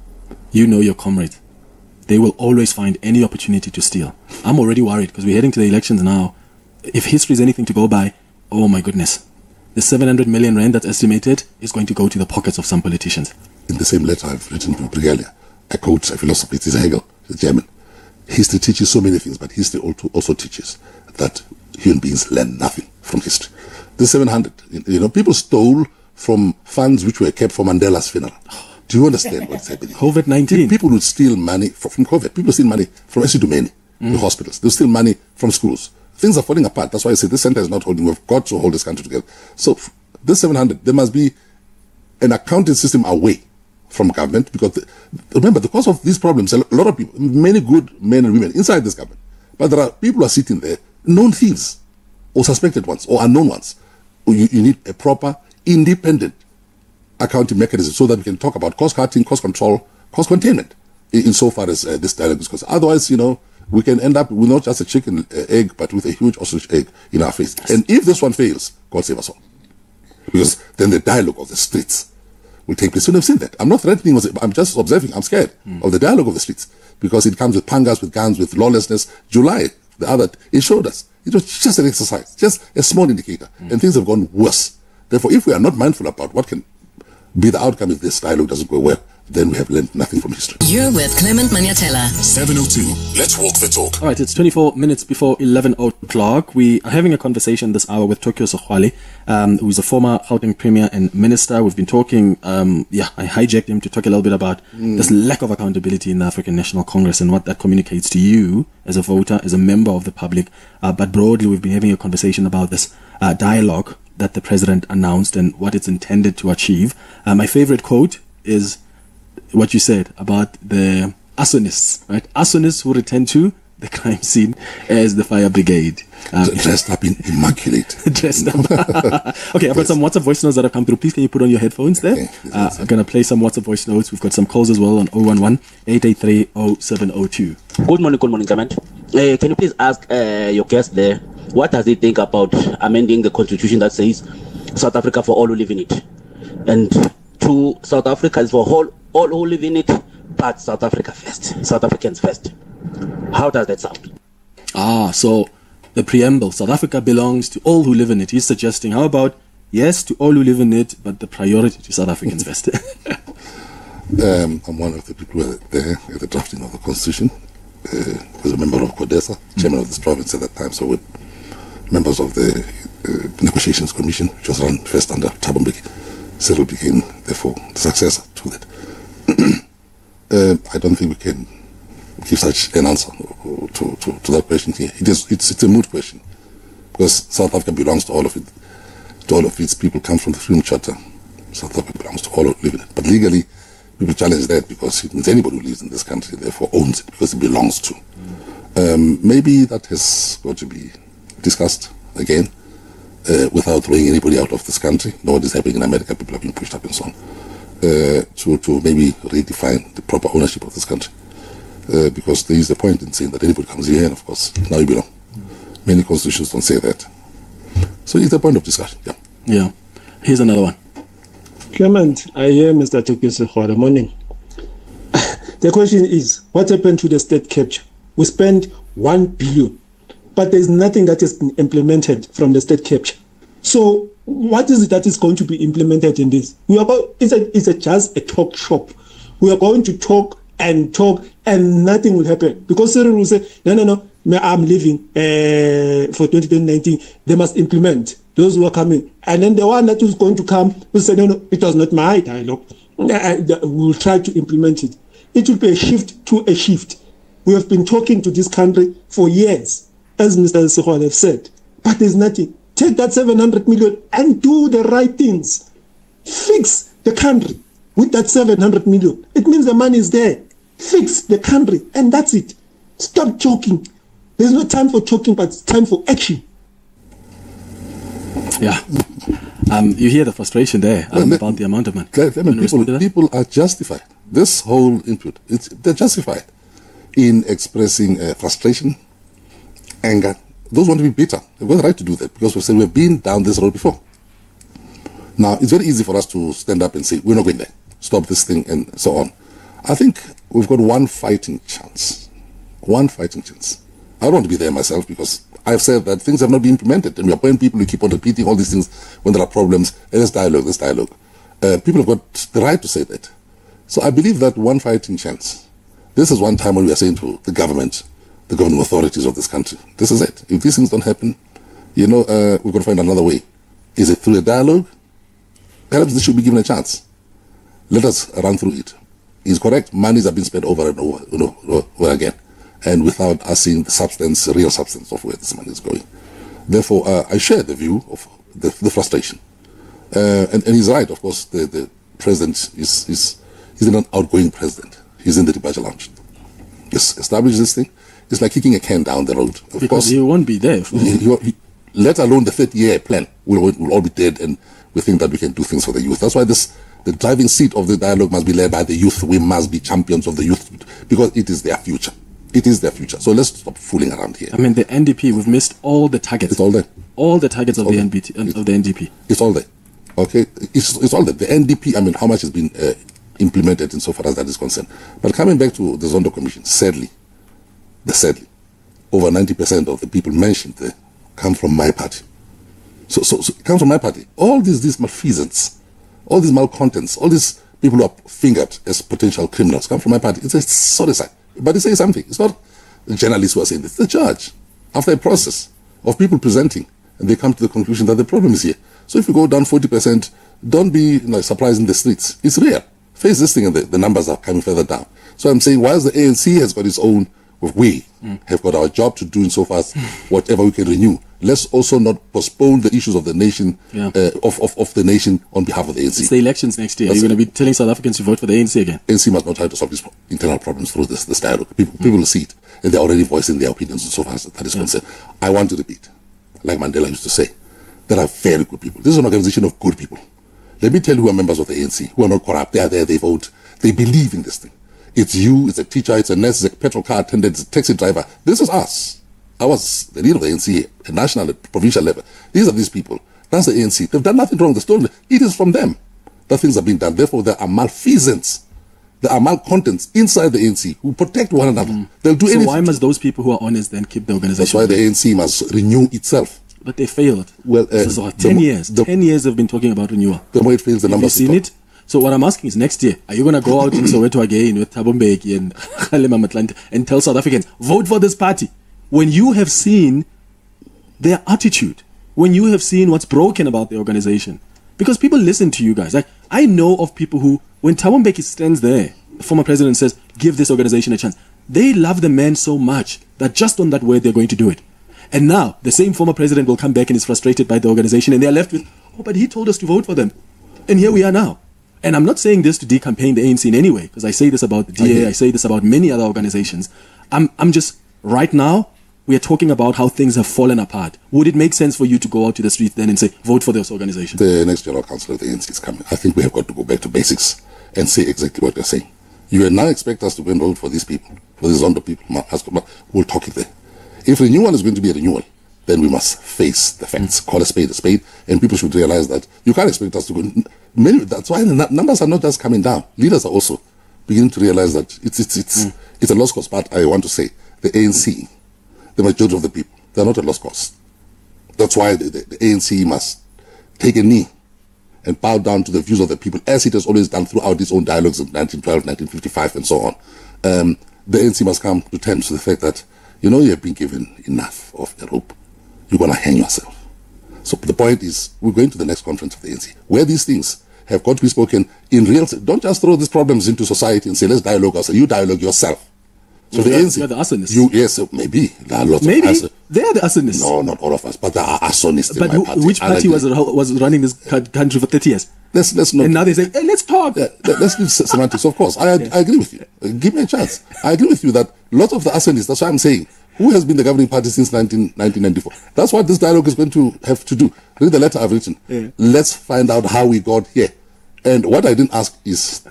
You know your comrades. They will always find any opportunity to steal. I'm already worried because we're heading to the elections now. If history is anything to go by, oh my goodness. The 700 million rand that's estimated is going to go to the pockets of some politicians. In the same letter I've written to Brigalia, I quote a philosopher, it is Hegel, the German. History teaches so many things, but history also teaches that human beings learn nothing from history. The 700, people stole from funds which were kept for Mandela's funeral. Do you understand what's happening? COVID-19. People would steal money from COVID. People steal money from Esidumeni, the hospitals. They steal money from schools. Things are falling apart. That's why I say this center is not holding. We've got to hold this country together. So this 700, there must be an accounting system away from government, because remember, the cause of these problems, a lot of people, many good men and women inside this government, but there are people who are sitting there, known thieves or suspected ones or unknown ones. You need a proper, independent accounting mechanism so that we can talk about cost cutting, cost control, cost containment insofar as this dialogue is concerned. Otherwise, we can end up with not just a chicken egg, but with a huge ostrich egg in our face. And if this one fails, God save us all. Because then the dialogue of the streets will take place. So I've seen that. I'm not threatening, I'm just observing. I'm scared of the dialogue of the streets because it comes with pangas, with guns, with lawlessness. July, it showed us. It was just an exercise, just a small indicator. And things have gone worse. Therefore, if we are not mindful about what can be the outcome if this dialogue doesn't go well, then we have learned nothing from history. You're with Clement Manyatela. 702. Let's walk the talk. All right, it's 24 minutes before 11 o'clock. We are having a conversation this hour with Tokyo Sexwale, who's a former Gauteng Premier and Minister. We've been talking, I hijacked him to talk a little bit about this lack of accountability in the African National Congress and what that communicates to you as a voter, as a member of the public. But broadly, we've been having a conversation about this dialogue that the president announced and what it's intended to achieve. My favorite quote is what you said about the arsonists, right? Arsonists who return to the crime scene as the fire brigade. Dressed up in immaculate. Dressed up. Okay, I've got some WhatsApp voice notes that have come through. Please, can you put on your headphones there? Okay. I'm going to play some WhatsApp voice notes. We've got some calls as well on 011-883-0702. Good morning, Clement. Can you please ask your guest there, what does he think about amending the constitution that says South Africa for all who live in it? And to South Africa is for all who live in it, but South Africa first. South Africans first. How does that sound? So the preamble, South Africa belongs to all who live in it. He's suggesting, how about yes to all who live in it, but the priority to South Africans first? I'm one of the people who were there at the drafting of the constitution. Was a member of CODESA, chairman of this province at that time, so with members of the negotiations commission, which was run first under Thabo Mbeki. Cyril became, therefore, the successor to that. I don't think we can give such an answer to that question here. It's a moot question, because South Africa belongs to all of it. To all of its people come from the Freedom Charter. South Africa belongs to all who live in it. But legally, people challenge that because it means anybody who lives in this country therefore owns it because it belongs to. Maybe that has got to be discussed again without throwing anybody out of this country. Know what is happening in America, people are being pushed up and so on. To maybe redefine the proper ownership of this country. Because there is a point in saying that anybody comes here and of course now you belong. Many constitutions don't say that. So it's a point of discussion. Yeah. Here's another one. Clement, I hear Mr. Tokyo Sexwale. Morning. The question is, what happened to the state capture? We spent 1 billion, but there's nothing that has been implemented from the state capture. So what is it that is going to be implemented in this? It's just a talk shop. We are going to talk and nothing will happen. Because Cyril will say, no, I'm leaving for 2019. They must implement those who are coming. And then the one that is going to come will say, no, it was not my dialogue. We will try to implement it. It will be a shift to a shift. We have been talking to this country for years, as Mr. Sexwale have said. But there's nothing. Take that 700 million and do the right things. Fix the country with that 700 million. It means the money is there. Fix the country and that's it. Stop joking. There's no time for talking, but it's time for action. Yeah. You hear the frustration there about the amount of money. People are justified. This whole input, they're justified in expressing frustration, anger. Those want to be bitter. They've got the right to do that because we say we've been down this road before. Now, it's very easy for us to stand up and say, we're not going there. Stop this thing and so on. I think we've got one fighting chance. One fighting chance. I don't want to be there myself because I've said that things have not been implemented and we appoint people who keep on repeating all these things when there are problems. And there's dialogue. People have got the right to say that. So I believe that one fighting chance. This is one time when we are saying to the government, the governing authorities of this country, this is it. If these things don't happen, we've got to find another way. Is it through a dialogue? Perhaps this should be given a chance. Let us run through it. It's correct. Monies have been spent over and over again, and without us seeing the real substance of where this money is going. Therefore, I share the view of the frustration. And he's right, of course. The president is an outgoing president. He's in the departure lounge. Just establish this thing. It's like kicking a can down the road. Of course, he won't be there. Let alone the 30-year plan. We'll all be dead, and we think that we can do things for the youth. That's why the driving seat of the dialogue must be led by the youth. We must be champions of the youth because it is their future. It is their future. So let's stop fooling around here. I mean, the NDP, we've missed all the targets. It's all there. All the targets of the NDP. It's all there. Okay? It's all there. The NDP, I mean, how much has been implemented insofar as that is concerned. But coming back to the Zondo Commission, sadly, over 90% of the people mentioned there come from my party. So it comes from my party. All these malfeasance, all these malcontents, all these people who are fingered as potential criminals come from my party. It's a sorry side. But they say something. It's not the journalists who are saying this. It's the judge. After a process of people presenting, and they come to the conclusion that the problem is here. So if you go down 40%, don't be surprised in the streets. It's real. Face this thing and the numbers are coming further down. So I'm saying, whilst the ANC has got its own, we have got our job to do insofar as whatever we can renew. Let's also not postpone the issues of the nation, of the nation on behalf of the ANC. It's the elections next year. Are you going to be telling South Africans to vote for the ANC again? ANC must not try to solve these internal problems through this dialogue. People will see it, and they're already voicing their opinions insofar as that is concerned. I want to repeat, like Mandela used to say, there are very good people. This is an organization of good people. Let me tell you who are members of the ANC, who are not corrupt. They are there, they vote, they believe in this thing. It's you, it's a teacher, it's a nurse, it's a petrol car attendant, it's a taxi driver. This is us. I was the leader of the ANC at national, at provincial level. These are these people. That's the ANC. They've done nothing wrong. It is from them that things are being done. Therefore, there are malfeasance. There are malcontents inside the ANC who protect one another. They'll do anything. So why must those people who are honest then keep the organization? That's why the ANC must renew itself. But they failed. Well, 10 years. 10 years have been talking about renewal. The more it fails, the numbers. Have you seen it? So what I'm asking is, next year, are you going to go out in Soweto again with Thabo Mbeki and Kgalema Motlanthe and tell South Africans, vote for this party? When you have seen their attitude, when you have seen what's broken about the organization. Because people listen to you guys. Like, I know of people who, when Thabo Mbeki stands there, the former president says, give this organization a chance. They love the man so much that just on that word, they're going to do it. And now, the same former president will come back and is frustrated by the organization, and they're left with, oh, but he told us to vote for them. And here we are now. And I'm not saying this to decampaign the ANC in any way, because I say this about the DA, I say this about many other organizations. I'm just, right now, we are talking about how things have fallen apart. Would it make sense for you to go out to the street then and say, vote for this organization? The next General Council of the ANC is coming. I think we have got to go back to basics and say exactly what you're saying. You will now expect us to go and vote for these people, for these Zondo people. We'll talk it there. If renewal is going to be a renewal, then we must face the facts, call a spade, and people should realize that you can't expect us to go. That's why the numbers are not just coming down. Leaders are also beginning to realize that it's a lost cause. But I want to say, the ANC, the majority of the people, they're not a lost cause. That's why the ANC must take a knee and bow down to the views of the people, as it has always done throughout its own dialogues in 1912, 1955, and so on. The ANC must come to terms with the fact that, you have been given enough of a rope. You're going to hang yourself. So the point is, we're going to the next conference of the ANC, where these things have got to be spoken in real. Don't just throw these problems into society and say, let's dialogue ourselves. You dialogue yourself. So the ANC, you're the arsonists. Yes, maybe there are lots of they are the arsonists. No, not all of us, but there are arsonists. But in my party. Which party was running this country for 30 years? Let's not. And now they say, hey, let's talk. Let's leave semantics. Of course, I agree with you. Give me a chance. I agree with you that lots of the arsonists, that's why I'm saying, Who has been the governing party since 1994? That's what this dialogue is going to have to do. Read the letter I've written. Yeah. Let's find out how we got here. And what I didn't ask is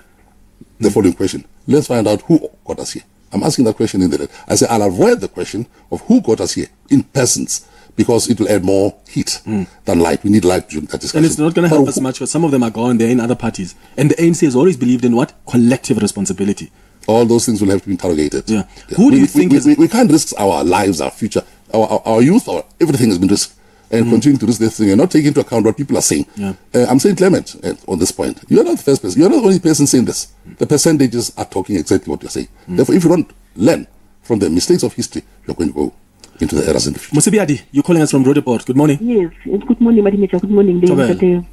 the following question. Let's find out who got us here. I'm asking that question in the letter. I say I'll avoid the question of who got us here in persons, because it will add more heat than light. We need light during that discussion. And it's not going to help us much because some of them are gone. They're in other parties. And the ANC has always believed in what? Collective responsibility. All those things will have to be interrogated. Yeah. Who do you think we can't risk our lives, our future, our youth, everything has been risked. And continue to risk this thing and not take into account what people are saying. Yeah. I'm saying, Clement, on this point, you're not the first person. You're not the only person saying this. The percentages are talking exactly what you're saying. Therefore, if you don't learn from the mistakes of history, you're going to go into the errors in the future. Musibiadi, you're calling us from Roodepoort. Good morning. Yes, good morning, Madam Major. Good morning, ladies.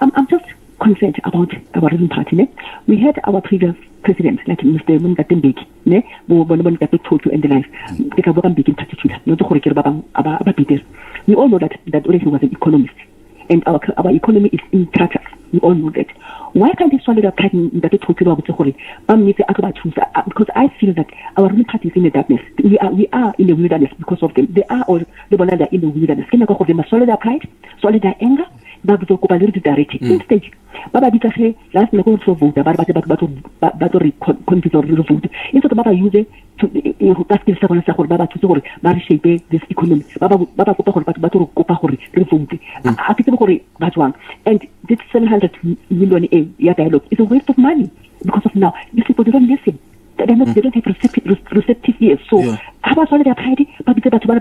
I'm just concerned about our ruling party. Ne? We had our previous president, like Mr. Mungatembeki, ne? And the life. We all know that already was an economist, and our economy is in tatters. We all know that. Why can't they swallow their pride in that because I feel that our ruling party is in the darkness. We are in the wilderness because of them. They are all in the wilderness. Can they must swallow their pride, swallow their anger? Instead, Baba Dika last night also vote about vote. Instead of Baba use to task the second Sahor Baba to shape this economy. Baba revolt. And this 700 million dialogue is a waste of money because of now. These people don't listen. They don't have receptive ears. So, how about their pride? But because our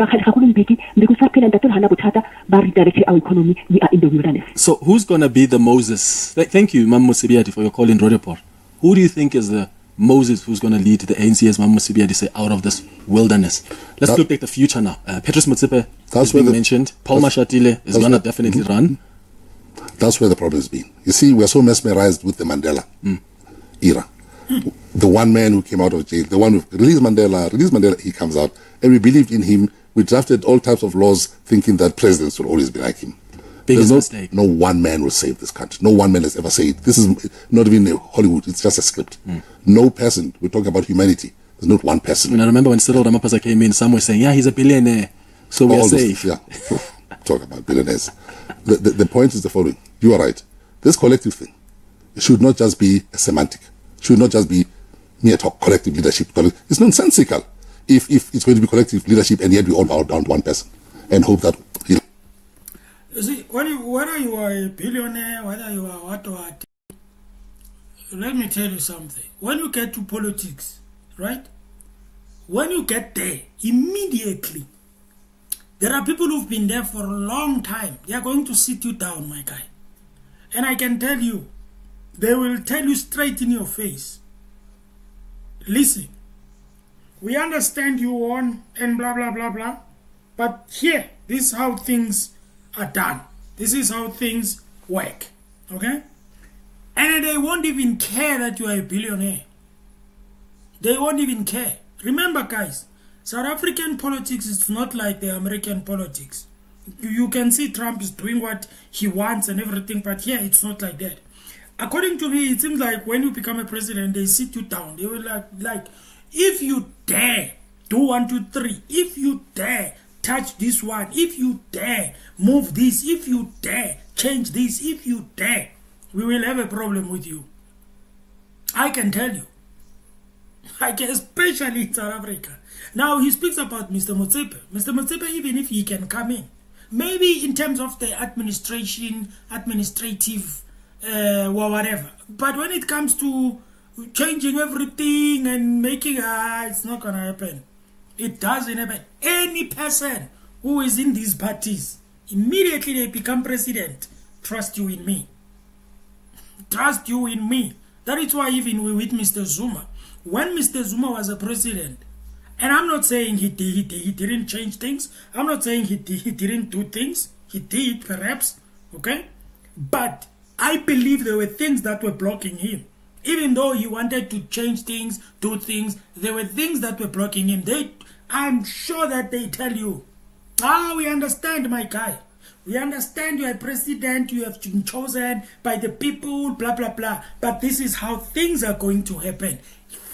economy, we are in the wilderness. So, who's going to be the Moses? Thank you, Mam Musibiadi, for your call in Roodepoort. Who do you think is the Moses who's going to lead the ANC, as Mam Musibiadi say, out of this wilderness? Let's look at the future now. Petrus Motsepe has been mentioned. Paul Mashatile is going to definitely run. That's where the problem has been. You see, we're so mesmerized with the Mandela era. The one man who came out of jail, the one who released Mandela, he comes out. And we believed in him. We drafted all types of laws thinking that presidents will always be like him. Biggest mistake. No one man will save this country. No one man has ever said, this is not even Hollywood, it's just a script. No person, we're talking about humanity. There's not one person. And I remember when Cyril Ramaphosa came in, some were saying, yeah, he's a billionaire, so we're safe. Talk about billionaires. The point is the following. You are right. This collective thing, it should not just be a semantic. Should not just be mere talk, collective leadership. It's nonsensical if it's going to be collective leadership and yet we all bow down to one person and hope that he'll... You see, whether you are a billionaire, whether you are what, let me tell you something. When you get to politics, right? When you get there, immediately, there are people who've been there for a long time. They are going to sit you down, my guy. And I can tell you, they will tell you straight in your face, listen, we understand you won and blah, blah, blah, blah. But here, this is how things are done. This is how things work. Okay? And they won't even care that you are a billionaire. They won't even care. Remember, guys, South African politics is not like the American politics. You can see Trump is doing what he wants and everything, but here it's not like that. According to me, it seems like when you become a president, they sit you down. They will like, if you dare do 1, 2, 3, if you dare touch this one, if you dare move this, if you dare change this, if you dare, we will have a problem with you. I can tell you. Especially in South Africa. Now, he speaks about Mr. Motsepe. Mr. Motsepe, even if he can come in, maybe in terms of the administrative, whatever. But when it comes to changing everything and making, it's not going to happen. It doesn't happen. Any person who is in these parties, immediately they become president. Trust you in me. Trust you in me. That is why even we with Mr. Zuma, when Mr. Zuma was a president, and I'm not saying he didn't change things. I'm not saying he didn't do things. He did, perhaps. Okay? But I believe there were things that were blocking him. Even though he wanted to change things, do things, there were things that were blocking him. I'm sure that they tell you, we understand, my guy. We understand you are president, you have been chosen by the people, blah, blah, blah. But this is how things are going to happen.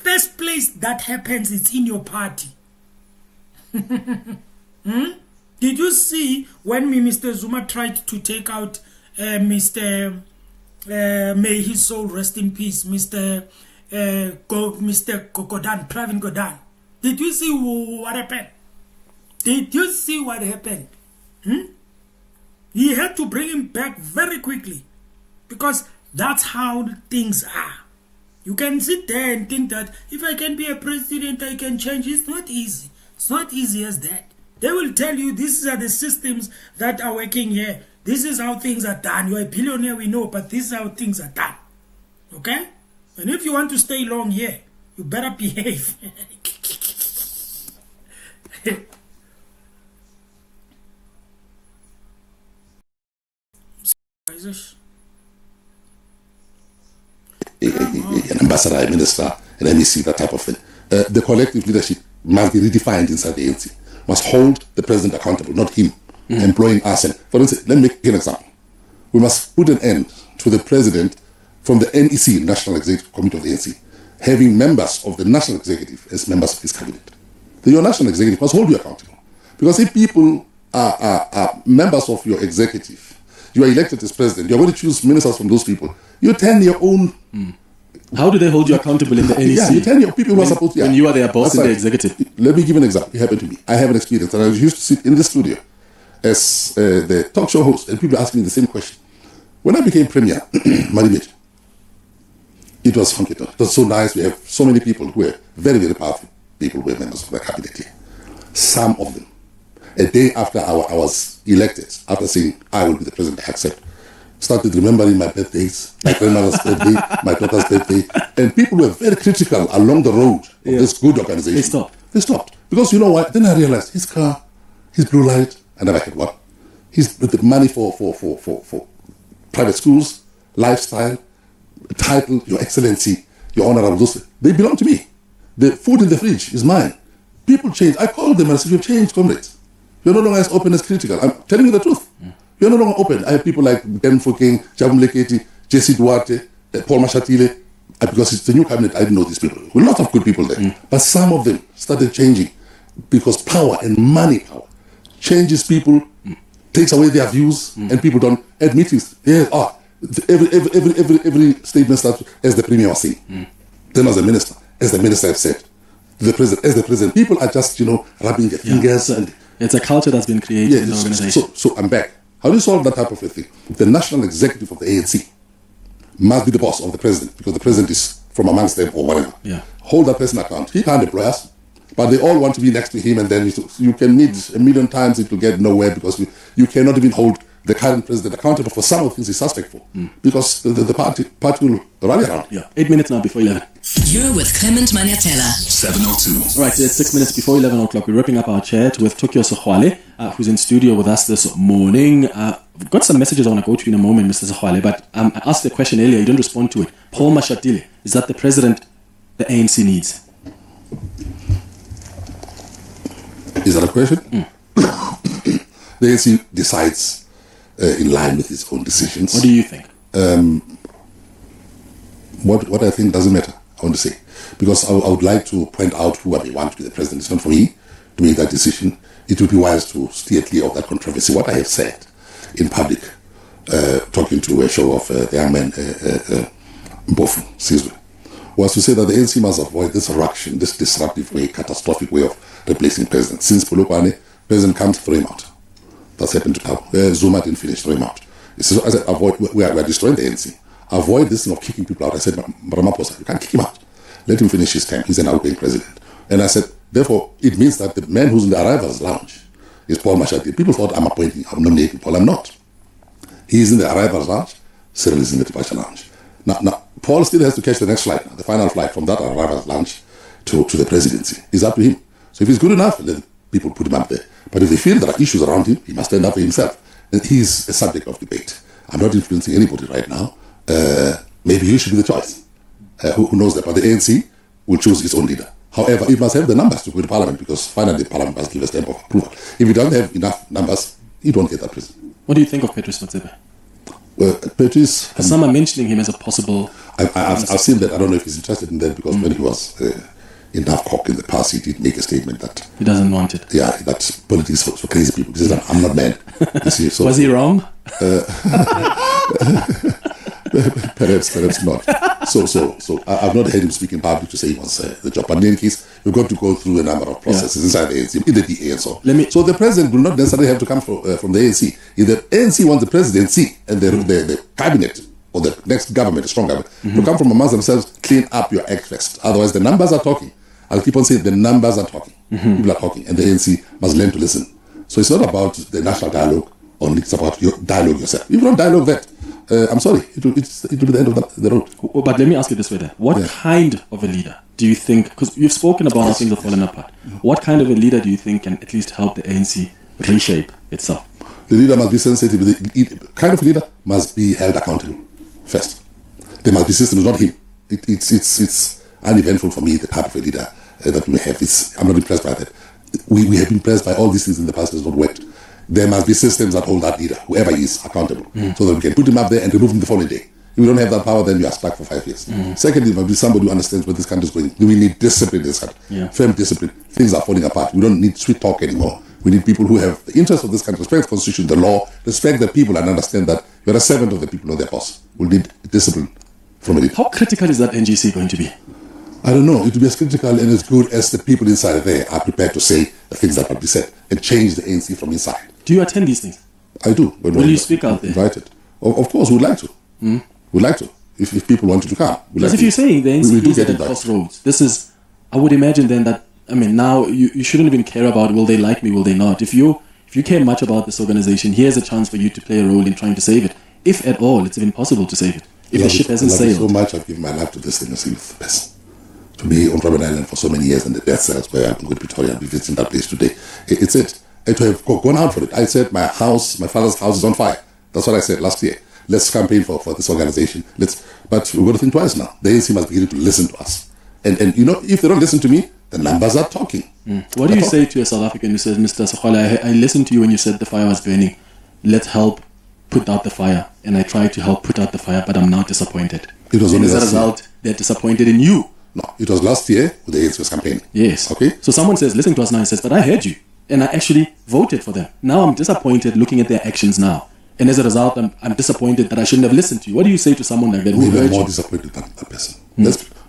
first place that happens is in your party. Did you see when Mr. Zuma tried to take out Mr. May his soul rest in peace, Mr. Godan, Pravin Godan? Did you see what happened? Did you see what happened? He had to bring him back very quickly because that's how things are. You can sit there and think that if I can be a president, I can change. It's not easy. It's not easy as that. They will tell you these are the systems that are working here. This is how things are done. You're a billionaire, we know, but this is how things are done. Okay? And if you want to stay long here, you better behave. An ambassador, a minister, an MEC, that type of thing. The collective leadership must be redefined inside the ANC. Must hold the president accountable, not him employing us. And for instance, let me make an example. We must put an end to the president from the NEC, National Executive Committee of the ANC, having members of the National Executive as members of his cabinet. Your National Executive must hold you accountable. Because if people are members of your executive, you are elected as president, you're going to choose ministers from those people, you turn your own... How do they hold you accountable in the NEC? Yeah, you tell your people who are supposed to... When you are their boss in the executive. Let me give an example. It happened to me. I have an experience. And I used to sit in the studio as the talk show host, and people ask me the same question. When I became premier, Maribet, it was funky. It was so nice. We have so many people who were very, very powerful people who were members of the cabinet here. Some of them, a day after I was elected, after saying I will be the president, I accept, started remembering my birthdays, my grandmother's birthday, my daughter's birthday, and people were very critical along the road of this good organization. They stopped. Because you know what? Then I realized his car, his blue light, I never had one. His the money for private schools, lifestyle, title, Your Excellency, Your Honorable, they belong to me. The food in the fridge is mine. People change. I called them and I said, you've changed, comrades. You're no longer as open as critical. I'm telling you the truth. You're no longer open. I have people like Ben Foking, Jabum Leketi, Jesse Duarte, Paul Mashatile. Because it's a new cabinet, I didn't know these people. There were a lot of good people there. But some of them started changing because power and money power changes people, takes away their views, and people don't at meetings. Every statement starts as the premier was saying. Then as a minister, as the minister have said, the president, as the president, people are just, rubbing their fingers. And it's a culture that's been created in the organization. So I'm back. How do you solve that type of a thing? The national executive of the ANC must be the boss of the president, because the president is from amongst them or whatever. Hold that person account. He can't employ us, but they all want to be next to him, and then you can meet a million times, it will get nowhere, because you cannot even hold the current president accountable for some of the things he's suspect for, because the party will rally around. 8 minutes now before 11. You're with Clement Maniatela. 7:02. All right, so it's 6 minutes before 11 o'clock. We're wrapping up our chat with Tokyo Sexwale, who's in studio with us this morning. We've got some messages I want to go to in a moment, Mr. Sexwale, but I asked a question earlier. You didn't respond to it. Paul Mashatile, is that the president the ANC needs? Is that a question? The ANC decides in line with its own decisions. What do you think? What I think doesn't matter, I want to say. Because I would like to point out who I may want to be the president. It's not for me to make that decision. It would be wise to steer clear of that controversy. What I have said in public, talking to a show of the young man, Mbofu Sizwe, was to say that the ANC must avoid this ruction, this disruptive way, catastrophic way of replacing president. Since Polokwane, president comes, throw him out. That's happened to Tabo. Zuma didn't finish, throw him out. I said, avoid, we are destroying the ANC. Avoid this thing of kicking people out. I said, Ramaphosa, you can't kick him out. Let him finish his term. He's an outgoing president. And I said, therefore, it means that the man who's in the arrivals lounge is Paul Mashatile. People thought I'm nominating Paul. I'm not. He's in the arrivals lounge. Cyril is in the departure lounge. Now, Paul still has to catch the next flight, the final flight from that arrivals lounge to the presidency. It's up to him. So if he's good enough, let people put him up there. But if they feel there are issues around him, he must stand up for himself. And he's a subject of debate. I'm not influencing anybody right now. Maybe he should be the choice. Who knows that? But the ANC will choose its own leader. However, it must have the numbers to go to Parliament, because finally Parliament must give a stamp of approval. If it doesn't have enough numbers, it won't get that president. What do you think of Petrus Motsepe? Well, Petrus... Some are mentioning him as a possible I've seen that. I don't know if he's interested in that because when he was in Davcock in the past, he did make a statement that he doesn't want it. Yeah, that politics for crazy people. He says, I'm not mad. You see, so, was he wrong? Perhaps not. So I've not heard him speak in public to say he wants the job. But in any case, we've got to go through a number of processes inside the ANC, in the DA and so on. So the president will not necessarily have to come from the ANC. If the ANC wants the presidency and the cabinet or the next government, a strong government, to come from amongst themselves, clean up your act first. Otherwise, the numbers are talking. I'll keep on saying the numbers are talking. People are talking, and the ANC must learn to listen. So it's not about the national dialogue only, it's about your dialogue yourself. If you don't dialogue that, I'm sorry, it will be the end of the road. But let me ask you this way then. What kind of a leader do you think, because you've spoken about how things have fallen apart, what kind of a leader do you think can at least help the ANC reshape itself? The leader must be sensitive. The kind of leader must be held accountable first. There must be systems, not him. It's uneventful for me, the type of a leader that we have. I'm not impressed by that. We have been impressed by all these things in the past that has not worked. There must be systems that hold that leader, whoever he is, accountable, so that we can put him up there and remove him the following day. If we don't have that power, then you are stuck for 5 years. Secondly, there must be somebody who understands where this country is going. We need discipline in this country, firm discipline. Things are falling apart. We don't need sweet talk anymore. We need people who have the interest of this country, respect the constitution, the law, respect the people, and understand that you're a servant of the people, not their boss. We'll need discipline from it. How critical is that NGC going to be? I don't know. It will be as critical and as good as the people inside there are prepared to say the things that must be said and change the ANC from inside. Do you attend these things? I do. Will you speak out there? Invited. Of course, we'd like to. We'd like to. If people wanted to come. Because if you're saying the NC is at a crossroads, this is, I would imagine then that, I mean, now you shouldn't even care about will they like me, will they not. If you care much about this organization, here's a chance for you to play a role in trying to save it. If at all, it's even possible to save it. If the ship hasn't sailed. So much I've given my life to this thing as a youth person. To be on Robben Island for so many years and the death cells where I'm with Pretoria, I'll be visiting that place today. It's it. And to have gone out for it. I said my father's house is on fire. That's what I said last year. Let's campaign for this organization. But we've got to think twice now. The ANC must begin to listen to us. And you know, if they don't listen to me, the numbers are talking. What do you say to a South African who says, Mr. Sekgwale, I listened to you when you said the fire was burning. Let's help put out the fire. And I tried to help put out the fire, but I'm now disappointed. It was only as a result, they're disappointed in you. No, it was last year with the ANC was campaigning. Yes. Okay. So someone says, listen to us now. He says, but I heard you. And I actually voted for them. Now I'm disappointed looking at their actions now. And as a result, I'm disappointed that I shouldn't have listened to you. What do you say to someone like that? Maybe I'm more disappointed than that person.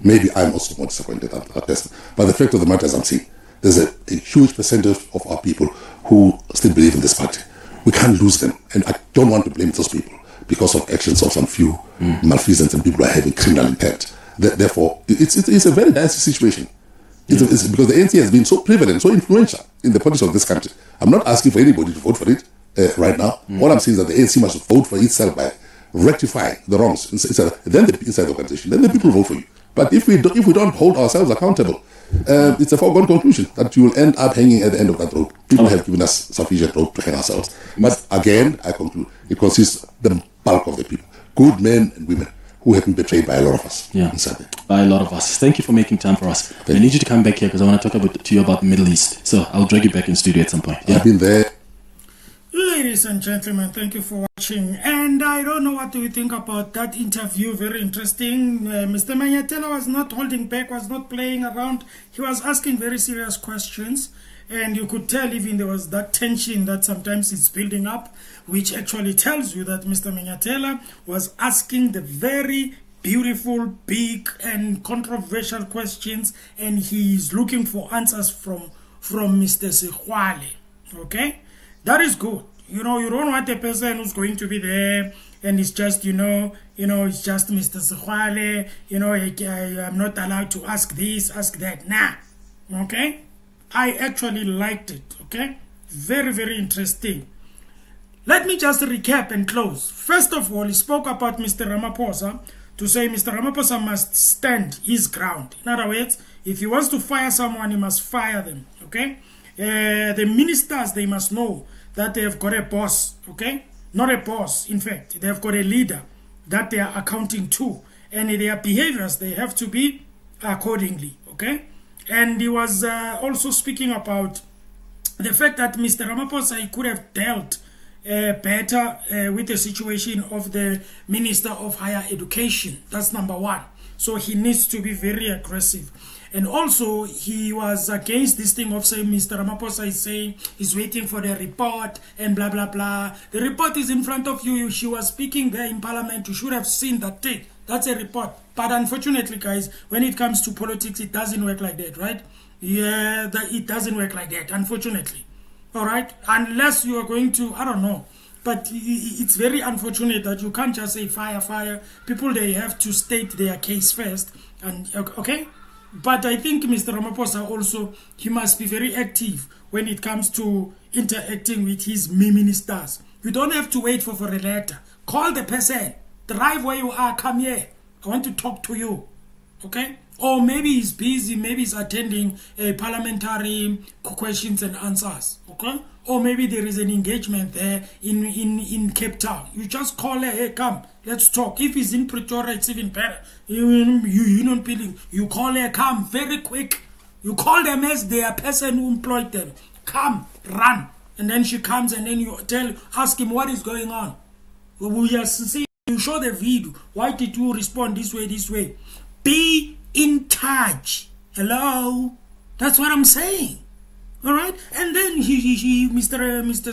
Maybe I'm also more disappointed than that person. But the fact of the matter is I'm saying there's a huge percentage of our people who still believe in this party. We can't lose them. And I don't want to blame those people because of actions of some few malfeasance and people who are having criminal intent. Therefore, it's a very dicey situation. It's because the ANC has been so prevalent, so influential in the politics of this country. I'm not asking for anybody to vote for it right now. All I'm saying is that the ANC must vote for itself by rectifying the wrongs inside the organization. Then the people vote for you. But if we don't hold ourselves accountable, it's a foregone conclusion that you will end up hanging at the end of that rope. People have given us sufficient rope to hang ourselves. But again, I conclude, it consists the bulk of the people, good men and women, who have been betrayed by a lot of us. Yeah, by a lot of us. Thank you for making time for us. I need you to come back here because I want to talk to you about the Middle East. So I'll drag you back in studio at some point. I've been there. Ladies and gentlemen, thank you for watching. And I don't know what do you think about that interview. Very interesting. Mr. Manyatela was not holding back, was not playing around. He was asking very serious questions. And you could tell even there was that tension that sometimes it's building up, which actually tells you that Mr. Manyatela was asking the very beautiful, big and controversial questions, and he's looking for answers from Mr. Sekgwale. Okay? That is good. You know, you don't want a person who's going to be there and it's just, it's just Mr. Sekgwale, I'm not allowed to ask this, ask that. Nah. Okay? I actually liked it, okay? Very, very interesting. Let me just recap and close. First of all, he spoke about Mr. Ramaphosa to say Mr. Ramaphosa must stand his ground. In other words, if he wants to fire someone, he must fire them, okay? The ministers, they must know that they have got a boss, okay? Not a boss, in fact. They have got a leader that they are accounting to. And their behaviors, they have to be accordingly, okay? And he was also speaking about the fact that Mr. Ramaphosa, he could have dealt better with the situation of the Minister of Higher Education. That's number one. So he needs to be very aggressive. And also, he was against this thing of saying Mr. Ramaphosa is saying he's waiting for the report and blah, blah, blah. The report is in front of you. She was speaking there in Parliament. You should have seen that thing. That's a report. But unfortunately, guys, when it comes to politics, it doesn't work like that, right? Yeah, it doesn't work like that, unfortunately. All right? Unless you are going to, I don't know. But it's very unfortunate that you can't just say fire, fire. People, they have to state their case first. And okay? But I think Mr. Ramaphosa also, he must be very active when it comes to interacting with his ministers. You don't have to wait for a letter. Call the person. Drive where you are. Come here. I want to talk to you. Okay? Or maybe he's busy. Maybe he's attending parliamentary questions and answers. Okay? Or maybe there is an engagement there in Cape Town. You just call her, hey, come, let's talk. If he's in Pretoria, it's even better. You call her, come, very quick. You call them as their person who employed them. Come, run. And then she comes and then you ask him what is going on. We just see, you show the video. Why did you respond this way, this way? Be in touch. Hello? That's what I'm saying. All right, and then Mr.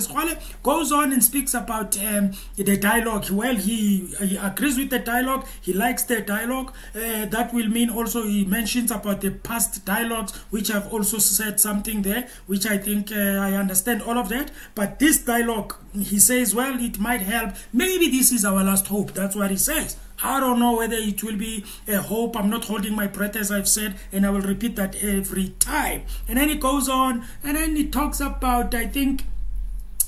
Skhwale goes on and speaks about the dialogue. Well, he agrees with the dialogue. He likes the dialogue. That will mean also he mentions about the past dialogues, which I've also said something there, which I think I understand all of that. But this dialogue, he says, well, it might help. Maybe this is our last hope. That's what he says. I don't know whether it will be a hope. I'm not holding my breath, as I've said, and I will repeat that every time. And then it goes on, and then it talks about, I think,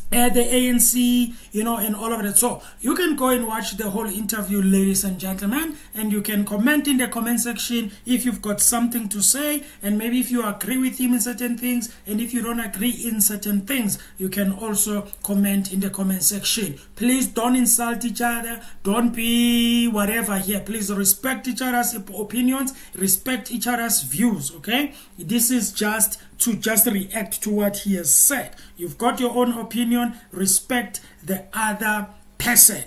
the ANC, and all of that. So you can go and watch the whole interview, ladies and gentlemen, and you can comment in the comment section if you've got something to say, and maybe if you agree with him in certain things, and if you don't agree in certain things, you can also comment in the comment section. Please don't insult each other. Don't be whatever here. Please respect each other's opinions, respect each other's views, okay? This is just to react to what he has said. You've got your own opinion. Respect the other person.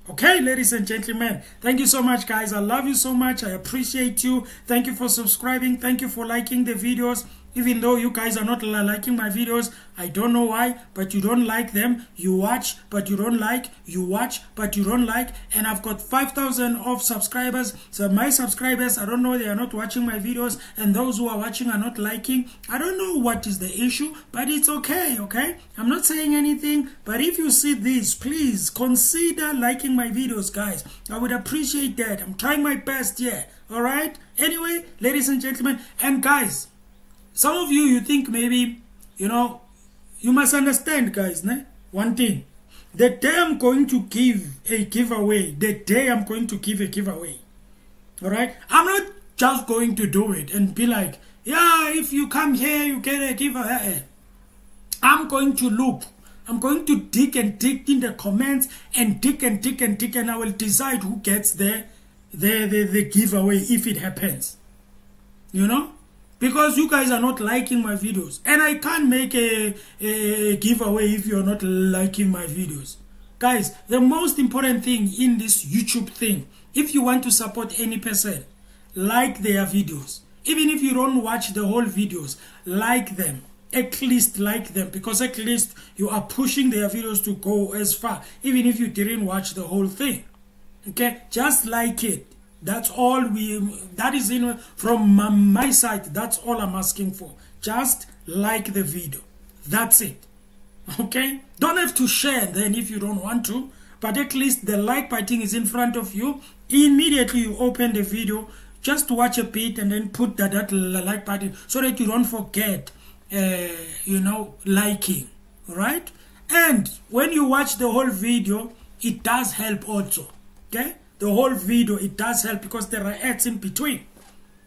Okay, ladies and gentlemen, thank you so much, guys. I love you so much. I appreciate you. Thank you for subscribing. Thank you for liking the videos. Even though you guys are not liking my videos, I don't know why, but you don't like them. You watch, but you don't like. You watch, but you don't like. And I've got 5,000 of subscribers. So my subscribers, I don't know, they are not watching my videos. And those who are watching are not liking. I don't know what is the issue, but it's okay, okay? I'm not saying anything, but if you see this, please consider liking my videos, guys. I would appreciate that. I'm trying my best here, all right? Anyway, ladies and gentlemen, and guys, some of you think maybe, you must understand, guys, one thing. The day I'm going to give a giveaway, all right? I'm not just going to do it and be like, yeah, if you come here, you get a giveaway. I'm going to look. I'm going to dig in the comments and dig, and I will decide who gets the giveaway if it happens. Because you guys are not liking my videos. And I can't make a giveaway if you're not liking my videos. Guys, the most important thing in this YouTube thing, if you want to support any person, like their videos. Even if you don't watch the whole videos, like them. At least like them. Because at least you are pushing their videos to go as far. Even if you didn't watch the whole thing. Okay? Just like it. That's all that is from my side. That's all I'm asking for. Just like the video. That's it. Okay? Don't have to share then if you don't want to. But at least the like button is in front of you. Immediately you open the video. Just watch a bit and then put that like button so that you don't forget, liking. Alright? And when you watch the whole video, it does help also. Okay? The whole video, it does help because there are ads in between.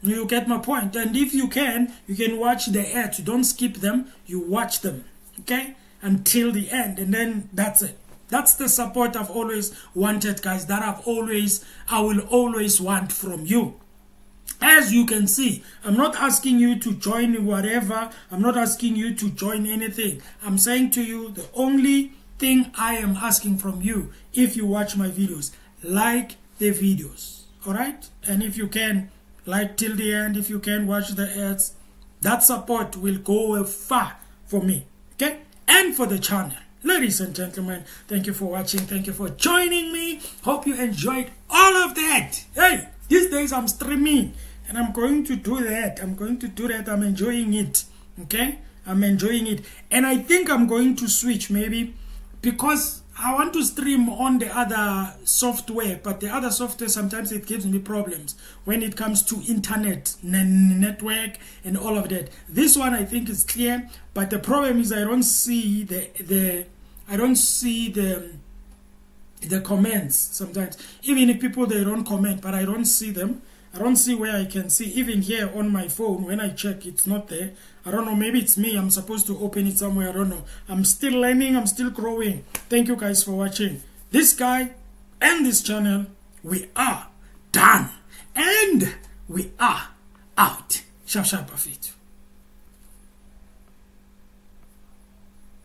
You get my point? And if you can watch the ads. You don't skip them. You watch them. Okay? Until the end. And then that's it. That's the support I've always wanted, guys. That I will always want from you. As you can see, I'm not asking you to join whatever. I'm not asking you to join anything. I'm saying to you, the only thing I am asking from you, if you watch my videos, like the videos, all right? And if you can, like till the end, if you can watch the ads, that support will go far for me, okay? And for the channel. Ladies and gentlemen, thank you for watching. Thank you for joining me. Hope you enjoyed all of that. Hey, these days I'm streaming and I'm going to do that. I'm enjoying it, okay? I'm enjoying it. And I think I'm going to switch maybe, because I want to stream on the other software, but the other software sometimes it gives me problems when it comes to internet network and all of that. This one I think is clear, but the problem is I don't see the comments sometimes. Even if people they don't comment, but I don't see them. I don't see where I can see. Even here on my phone, when I check, it's not there. I don't know, maybe it's me. I'm supposed to open it somewhere. I don't know. I'm still learning. I'm still growing. Thank you guys for watching. This guy and this channel, we are done. And we are out. Sharp, sharp of it.